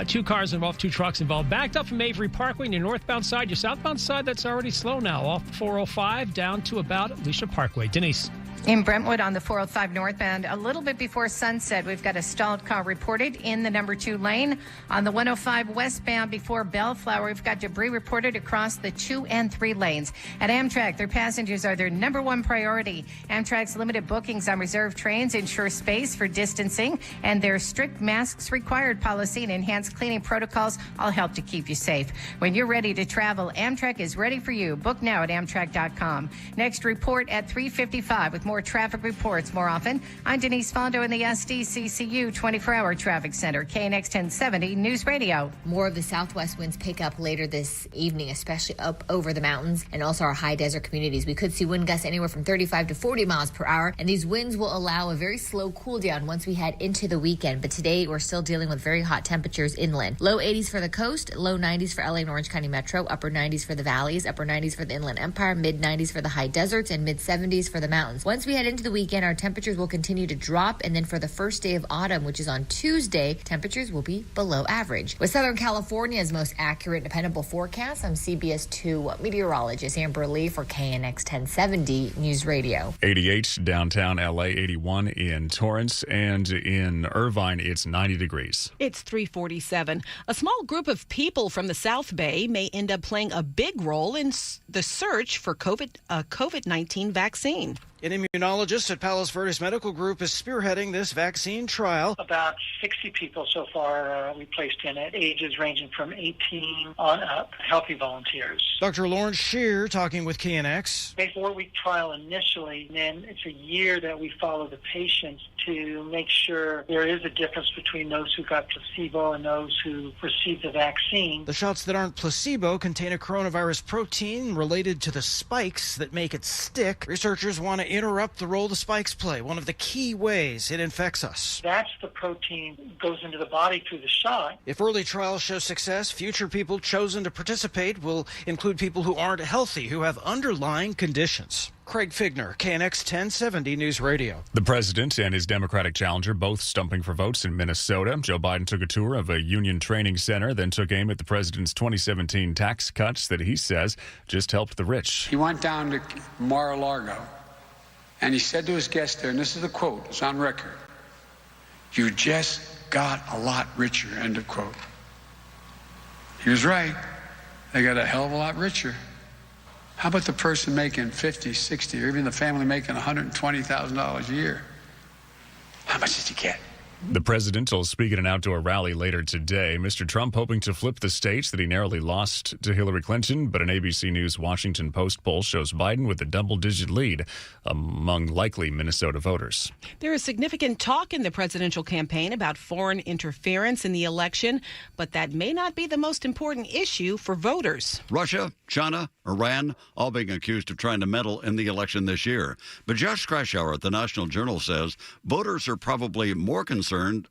2 cars involved, 2 trucks involved. Backed up from Avery Parkway in your northbound side. Your southbound side, that's already slow now, off 405 down to about Alicia Parkway. Denise. In Brentwood on the 405 northbound, a little bit before sunset, we've got a stalled car reported in the number 2 lane. On the 105 westbound before Bellflower, we've got debris reported across the 2 and 3 lanes. At Amtrak, their passengers are their number 1 priority. Amtrak's limited bookings on reserved trains ensure space for distancing, and their strict masks required policy and enhanced cleaning protocols all help to keep you safe. When you're ready to travel, Amtrak is ready for you. Book now at Amtrak.com. Next report at 3:55 with more traffic reports more often. I'm Denise Fondo in the SDCCU 24-hour traffic center, KNX 1070 News Radio. More of the southwest winds pick up later this evening, especially up over the mountains and also our high desert communities. We could see wind gusts anywhere from 35 to 40 miles per hour, and these winds will allow a very slow cool down once we head into the weekend. But today we're still dealing with very hot temperatures inland. Low 80s for the coast, low 90s for LA and Orange County Metro, upper 90s for the valleys, upper 90s for the Inland Empire, mid 90s for the high deserts, and mid 70s for the mountains. Once we head into the weekend, our temperatures will continue to drop, and then for the first day of autumn, which is on Tuesday, temperatures will be below average. With Southern California's most accurate, dependable forecast, I'm CBS 2 meteorologist Amber Lee for KNX 1070 News Radio. 88 downtown LA, 81 in Torrance, and in Irvine, it's 90 degrees. It's 3:47. A small group of people from the South Bay may end up playing a big role in the search for COVID-19 vaccine. An immunologist at Palos Verdes Medical Group is spearheading this vaccine trial. About 60 people so far we placed in at ages ranging from 18 on up, healthy volunteers. Dr. Lawrence Shear talking with KNX. A 4-week trial initially, and then it's a year that we follow the patients to make sure there is a difference between those who got placebo and those who received the vaccine. The shots that aren't placebo contain a coronavirus protein related to the spikes that make it stick. Researchers want to interrupt the role the spikes play, one of the key ways it infects us. That's the protein goes into the body through the shot. If early trials show success, future people chosen to participate will include people who aren't healthy, who have underlying conditions. Craig Figner, KNX 1070 News Radio. The president and his Democratic challenger both stumping for votes in Minnesota. Joe Biden took a tour of a union training center, then took aim at the president's 2017 tax cuts that he says just helped the rich. He went down to Mar-a-Lago, and he said to his guests there, and this is the quote, it's on record, "You just got a lot richer," end of quote. He was right. They got a hell of a lot richer. How about the person making 50, 60, or even the family making $120,000 a year? How much did you get? The president will speak at an outdoor rally later today. Mr. Trump hoping to flip the states that he narrowly lost to Hillary Clinton, but an ABC News Washington Post poll shows Biden with a double-digit lead among likely Minnesota voters. There is significant talk in the presidential campaign about foreign interference in the election, but that may not be the most important issue for voters. Russia, China, Iran, all being accused of trying to meddle in the election this year. But Josh Krashower at the National Journal says voters are probably more concerned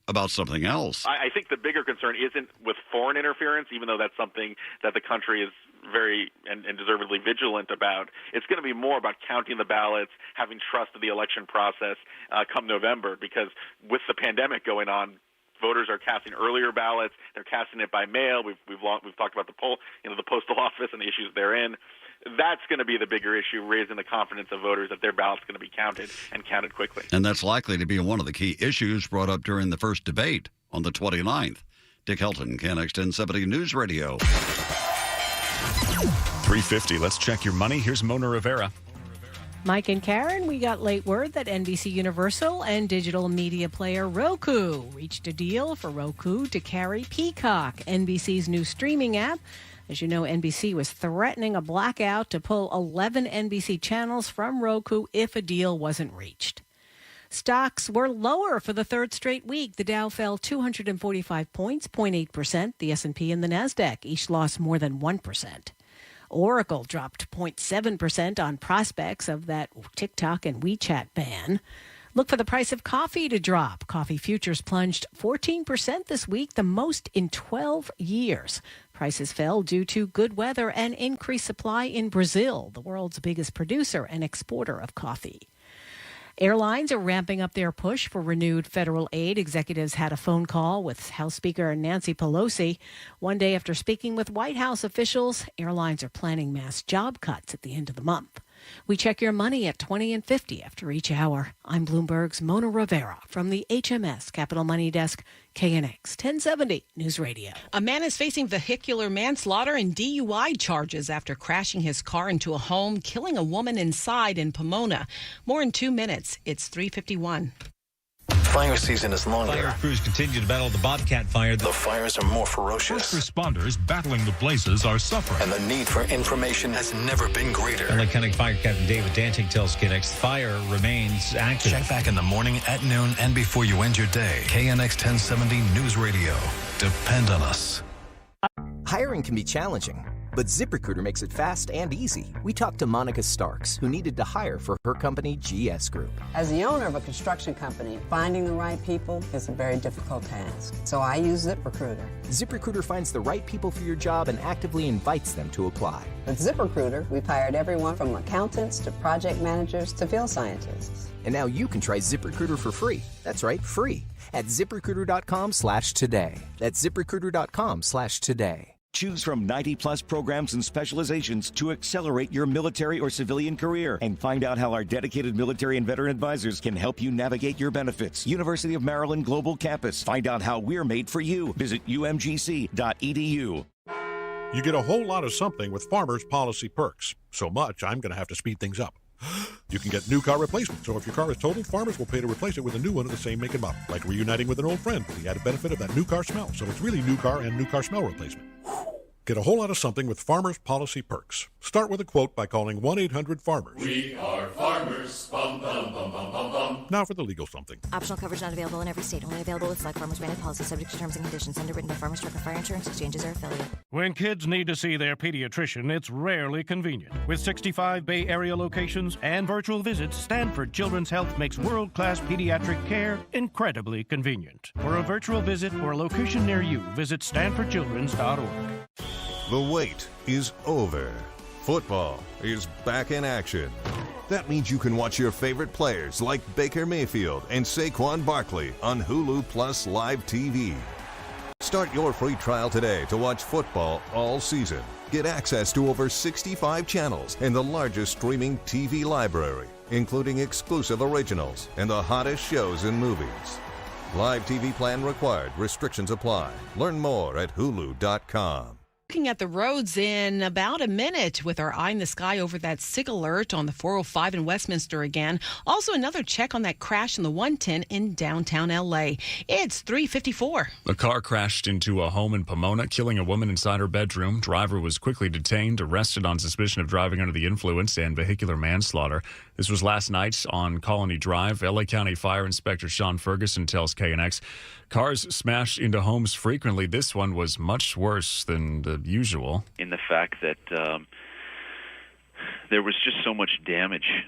about something else. I think the bigger concern isn't with foreign interference, even though that's something that the country is very and deservedly vigilant about. It's going to be more about counting the ballots, having trust in the election process come November, because with the pandemic going on, voters are casting earlier ballots. They're casting it by mail. We've talked about the postal office and the issues therein. That's going to be the bigger issue, raising the confidence of voters that their ballot's going to be counted and counted quickly. And that's likely to be one of the key issues brought up during the first debate on the 29th. Dick Helton, KNX 1070 News Radio. 3:50. Let's check your money. Here's Mona Rivera. Mike and Karen, we got late word that NBC Universal and digital media player Roku reached a deal for Roku to carry Peacock, NBC's new streaming app. As you know, NBC was threatening a blackout to pull 11 NBC channels from Roku if a deal wasn't reached. Stocks were lower for the third straight week. The Dow fell 245 points, 0.8%. The S&P and the Nasdaq each lost more than 1%. Oracle dropped 0.7% on prospects of that TikTok and WeChat ban. Look for the price of coffee to drop. Coffee futures plunged 14% this week, the most in 12 years. Prices fell due to good weather and increased supply in Brazil, the world's biggest producer and exporter of coffee. Airlines are ramping up their push for renewed federal aid. Executives had a phone call with House Speaker Nancy Pelosi. One day after speaking with White House officials, airlines are planning mass job cuts at the end of the month. We check your money at 20 and 50 after each hour. I'm Bloomberg's Mona Rivera from the HMS Capital Money Desk, KNX 1070 News Radio. A man is facing vehicular manslaughter and DUI charges after crashing his car into a home, killing a woman inside in Pomona. More in 2 minutes. It's 3:51. fire season is longer. Fire crews continue to battle the Bobcat fire. The fires are more ferocious. First responders battling the blazes are suffering. And the need for information has never been greater. LA County Fire Captain David Danting tells KNX fire remains active. Check back in the morning, at noon, and before you end your day. KNX 1070 News Radio. Depend on us. Hiring can be challenging, but ZipRecruiter makes it fast and easy. We talked to Monica Starks, who needed to hire for her company, GS Group. As the owner of a construction company, finding the right people is a very difficult task. So I use ZipRecruiter. ZipRecruiter finds the right people for your job and actively invites them to apply. With ZipRecruiter, we've hired everyone from accountants to project managers to field scientists. And now you can try ZipRecruiter for free. That's right, free. At ZipRecruiter.com/today. That's ZipRecruiter.com/today. Choose from 90-plus programs and specializations to accelerate your military or civilian career. And find out how our dedicated military and veteran advisors can help you navigate your benefits. University of Maryland Global Campus. Find out how we're made for you. Visit umgc.edu. You get a whole lot of something with Farmers Policy Perks. So much, I'm going to have to speed things up. You can get new car replacement, so if your car is totaled, Farmers will pay to replace it with a new one of the same make and model, like reuniting with an old friend with the added benefit of that new car smell. So it's really new car and new car smell replacement. Get a whole lot of something with Farmers Policy Perks. Start with a quote by calling 1-800-FARMERS. We are farmers. Bum, bum, bum, bum, bum, bum. Now for the legal something. Optional coverage not available in every state. Only available with Select Farmers branded policy subject to terms and conditions. Underwritten by Farmers Truck and Fire Insurance Exchanges or affiliate. When kids need to see their pediatrician, it's rarely convenient. With 65 Bay Area locations and virtual visits, Stanford Children's Health makes world-class pediatric care incredibly convenient. For a virtual visit or a location near you, visit stanfordchildrens.org. The wait is over. Football is back in action. That means you can watch your favorite players like Baker Mayfield and Saquon Barkley on Hulu Plus Live TV. Start your free trial today to watch football all season. Get access to over 65 channels and the largest streaming TV library, including exclusive originals and the hottest shows and movies. Live TV plan required. Restrictions apply. Learn more at hulu.com. Looking at the roads in about a minute with our eye in the sky over that SIG alert on the 405 in Westminster again. Also another check on that crash in the 110 in downtown L.A. It's 3:54. A car crashed into a home in Pomona, killing a woman inside her bedroom. Driver was quickly detained, arrested on suspicion of driving under the influence and vehicular manslaughter. This was last night on Colony Drive. L.A. County Fire Inspector Sean Ferguson tells KNX cars smash into homes frequently. This one was much worse than the usual. In the fact that there was just so much damage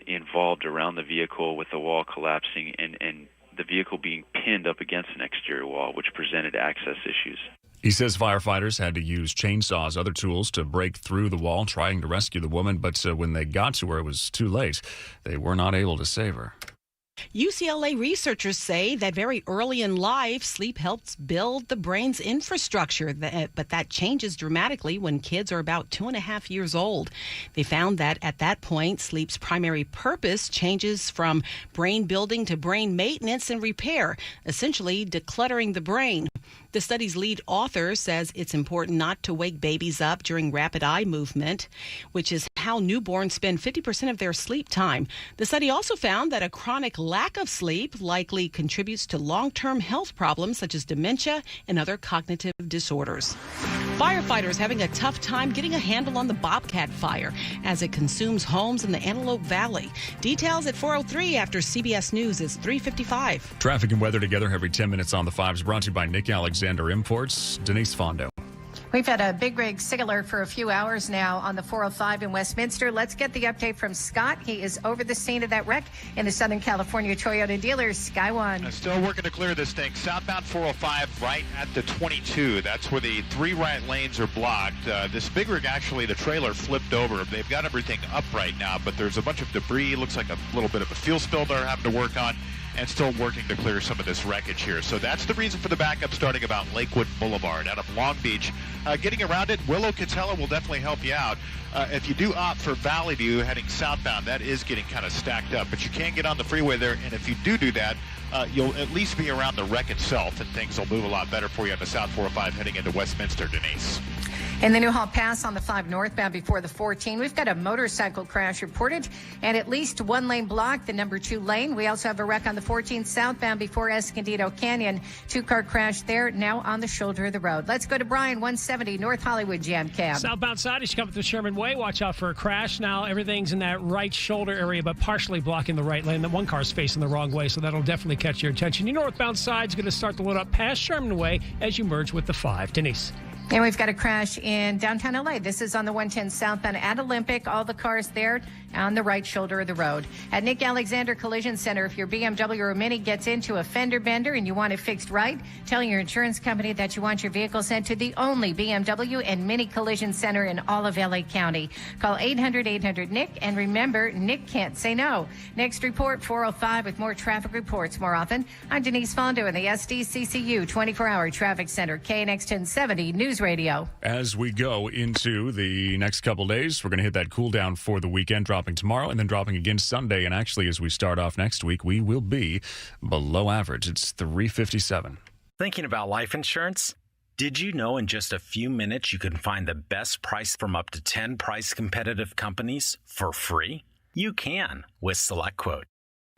involved around the vehicle, with the wall collapsing and the vehicle being pinned up against an exterior wall, which presented access issues. He says firefighters had to use chainsaws, other tools to break through the wall, trying to rescue the woman, but when they got to her, it was too late. They were not able to save her. UCLA researchers say that very early in life, sleep helps build the brain's infrastructure, but that changes dramatically when kids are about 2.5 years old. They found that at that point, sleep's primary purpose changes from brain building to brain maintenance and repair, essentially decluttering the brain. The study's lead author says it's important not to wake babies up during rapid eye movement, which is how newborns spend 50% of their sleep time. The study also found that a chronic lack of sleep likely contributes to long-term health problems such as dementia and other cognitive disorders. Firefighters having a tough time getting a handle on the Bobcat fire as it consumes homes in the Antelope Valley. Details at 4:03 after CBS News is 3:55. Traffic and weather together every 10 minutes on the 5s, brought to you by Nick Alexander Imports. Denise Fondo. We've had a big rig SIG alert for a few hours now on the 405 in Westminster. Let's get the update from Scott. He is over the scene of that wreck in the Southern California Toyota dealers. Sky One. Still working to clear this thing. Southbound 405 right at the 22. That's where the 3 right lanes are blocked. This big rig, actually, the trailer flipped over. They've got everything up right now, but there's a bunch of debris. Looks like a little bit of a fuel spill they're having to work on, and still working to clear some of this wreckage here. So that's the reason for the backup starting about Lakewood Boulevard out of Long Beach. Getting around it, Willow Catella will definitely help you out. If you do opt for Valley View heading southbound, that is getting kind of stacked up. But you can get on the freeway there, and if you do that, you'll at least be around the wreck itself, and things will move a lot better for you on the South 405 heading into Westminster, Denise. In the Newhall Pass on the 5 northbound before the 14, we've got a motorcycle crash reported and at least one lane blocked, the number 2 lane. We also have a wreck on the 14 southbound before Escondido Canyon. 2-car crash there, now on the shoulder of the road. Let's go to Brian, 170 North Hollywood Jam Cab. Southbound side, as you come up the Sherman Way, watch out for a crash. Now everything's in that right shoulder area, but partially blocking the right lane. That one car's facing the wrong way, so that'll definitely catch your attention. Your northbound side's going to start to load up past Sherman Way as you merge with the 5. Denise. And we've got a crash in downtown LA. This is on the 110 southbound at Olympic. All the cars there on the right shoulder of the road. At Nick Alexander Collision Center, if your BMW or Mini gets into a fender bender and you want it fixed right, tell your insurance company that you want your vehicle sent to the only BMW and Mini Collision Center in all of LA County. Call 800-800-NICK, and remember, Nick can't say no. Next report, 4:05 with more traffic reports more often. I'm Denise Fondo in the SDCCU 24-hour traffic center, KNX 1070 News Radio. As we go into the next couple days, we're going to hit that cool down for the weekend, dropping tomorrow and then dropping again Sunday. And actually, as we start off next week, we will be below average. It's 357. Thinking about life insurance? Did you know in just a few minutes you can find the best price from up to 10 price competitive companies for free? You can with SelectQuote.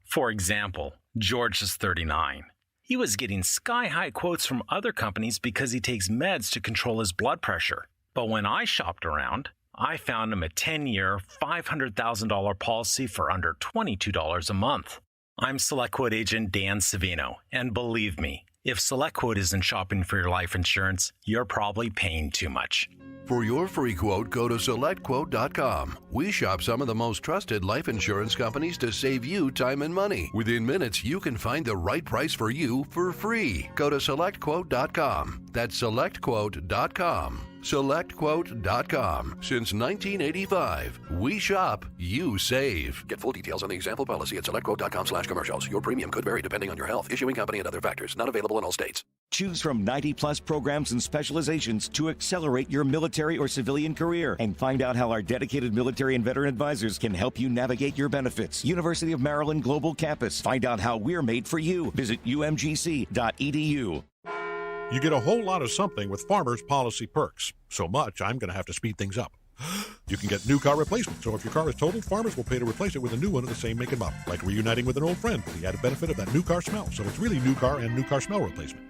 For example, George is 39. He was getting sky-high quotes from other companies because he takes meds to control his blood pressure. But when I shopped around, I found him a 10-year, $500,000 policy for under $22 a month. I'm SelectQuote agent Dan Savino, and believe me, if SelectQuote isn't shopping for your life insurance, you're probably paying too much. For your free quote, go to SelectQuote.com. We shop some of the most trusted life insurance companies to save you time and money. Within minutes, you can find the right price for you for free. Go to SelectQuote.com. That's SelectQuote.com. SelectQuote.com. Since 1985, we shop, you save. Get full details on the example policy at SelectQuote.com/commercials. Your premium could vary depending on your health, issuing company, and other factors. Not available in all states. Choose from 90-plus programs and specializations to accelerate your military or civilian career, and find out how our dedicated military and veteran advisors can help you navigate your benefits. University of Maryland Global Campus. Find out how we're made for you. Visit umgc.edu. You get a whole lot of something with Farmers Policy Perks. So much, I'm going to have to speed things up. You can get new car replacement, so if your car is totaled, Farmers will pay to replace it with a new one of the same make and model, like reuniting with an old friend with the added benefit of that new car smell. So it's really new car and new car smell replacement.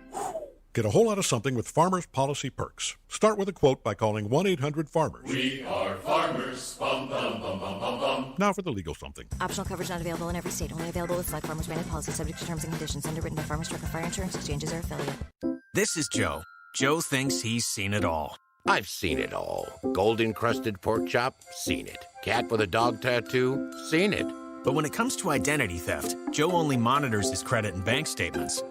Get a whole lot of something with Farmers Policy Perks. Start with a quote by calling 1-800-FARMERS. We are farmers. Bum, bum, bum, bum, bum, bum. Now for the legal something. Optional coverage not available in every state. Only available with Select Farmers branded policy, subject to terms and conditions. Underwritten by Farmers Truck and Fire Insurance Exchanges or affiliate. This is Joe. Joe thinks he's seen it all. I've seen it all. Gold-encrusted pork chop? Seen it. Cat with a dog tattoo? Seen it. But when it comes to identity theft, Joe only monitors his credit and bank statements.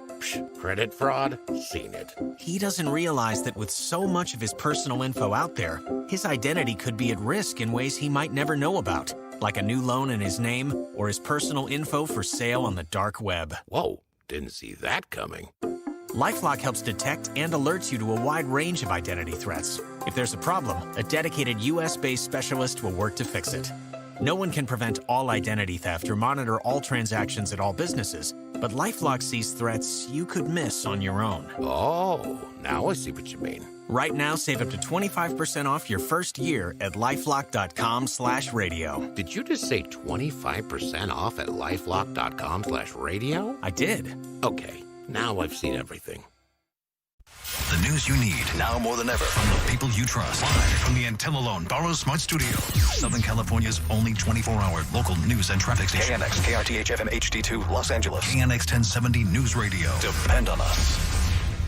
Credit fraud? Seen it. He doesn't realize that with so much of his personal info out there, his identity could be at risk in ways he might never know about, like a new loan in his name or his personal info for sale on the dark web. Whoa, didn't see that coming. LifeLock helps detect and alerts you to a wide range of identity threats. If there's a problem, a dedicated U.S.-based specialist will work to fix it. No one can prevent all identity theft or monitor all transactions at all businesses, but LifeLock sees threats you could miss on your own. Oh, now I see what you mean. Right now, save up to 25% off your first year at LifeLock.com/radio. Did you just say 25% off at LifeLock.com/radio? I did. Okay, now I've seen everything. The news you need now more than ever from the people you trust. Live from the Antillalone Barrow Smart Studios, Southern California's only 24-hour local news and traffic station. KNX, KRTH-FM HD2, Los Angeles. KNX 1070 News Radio. Depend on us.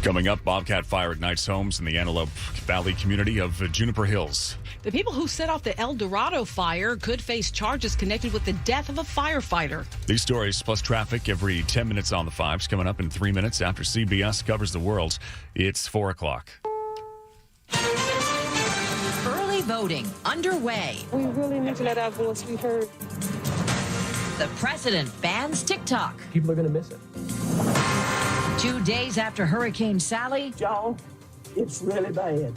Coming up, Bobcat fire ignites homes in the Antelope Valley community of Juniper Hills. The people who set off the El Dorado fire could face charges connected with the death of a firefighter. These stories plus traffic every 10 minutes on the 5s coming up in 3 minutes after CBS covers the world. It's 4 o'clock. Early voting underway. We really need to let our voice be heard. The president bans TikTok. People are going to miss it. 2 days after Hurricane Sally. Y'all, it's really bad.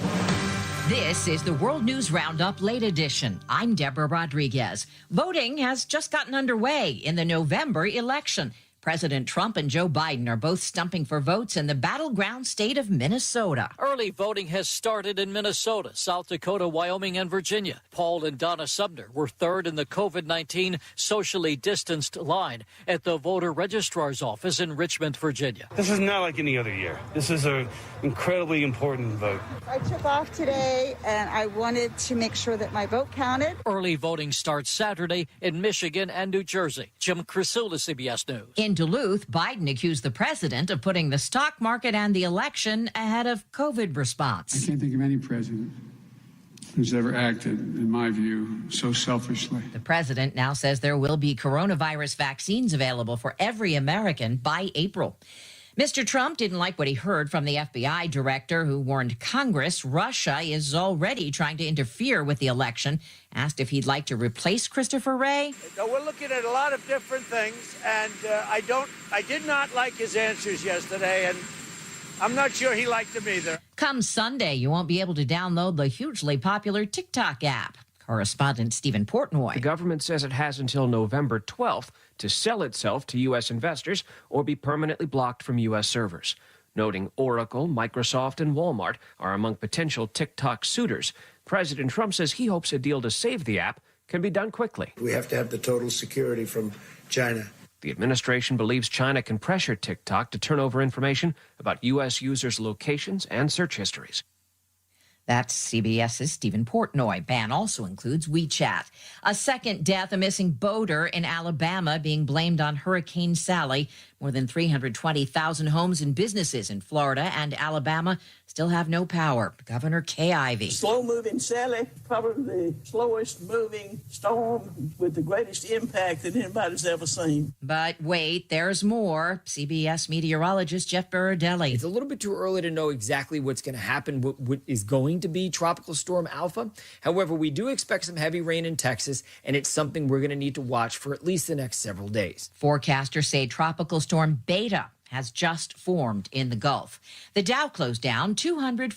This is the World News Roundup Late Edition. I'm Deborah Rodriguez. Voting has just gotten underway in the November election. President Trump and Joe Biden are both stumping for votes in the battleground state of Minnesota. Early voting has started in Minnesota, South Dakota, Wyoming, and Virginia. Paul and Donna Sumner were third in the COVID-19 socially distanced line at the voter registrar's office in Richmond, Virginia. This is not like any other year. This is an incredibly important vote. I took off today, and I wanted to make sure that my vote counted. Early voting starts Saturday in Michigan and New Jersey. Jim Crisula, CBS News. In Duluth, Biden accused the president of putting the stock market and the election ahead of COVID response. I can't think of any president who's ever acted, in my view, so selfishly. The president now says there will be coronavirus vaccines available for every American by April. Mr. Trump didn't like what he heard from the FBI director who warned Congress Russia is already trying to interfere with the election. Asked if he'd like to replace Christopher Wray. We're looking at a lot of different things, and I did not like his answers yesterday, and I'm not sure he liked them either. Come Sunday, you won't be able to download the hugely popular TikTok app. Correspondent Stephen Portnoy. The government says it has until November 12th to sell itself to U.S. investors or be permanently blocked from U.S. servers. Noting Oracle, Microsoft, and Walmart are among potential TikTok suitors. President Trump says he hopes a deal to save the app can be done quickly. We have to have the total security from China. The administration believes China can pressure TikTok to turn over information about U.S. users' locations and search histories. That's CBS's Stephen Portnoy. Ban also includes WeChat. A second death, a missing boater in Alabama being blamed on Hurricane Sally. More than 320,000 homes and businesses in Florida and Alabama still have no power. Governor Kay Ivey. Slow-moving Sally, probably the slowest-moving storm with the greatest impact that anybody's ever seen. But wait, there's more. CBS meteorologist Jeff Berardelli. It's a little bit too early to know exactly what's going to happen, what is going to be Tropical Storm Alpha. However, we do expect some heavy rain in Texas, and it's something we're going to need to watch for at least the next several days. Forecasters say Tropical Storm Beta has just formed in the Gulf. The Dow closed down 240.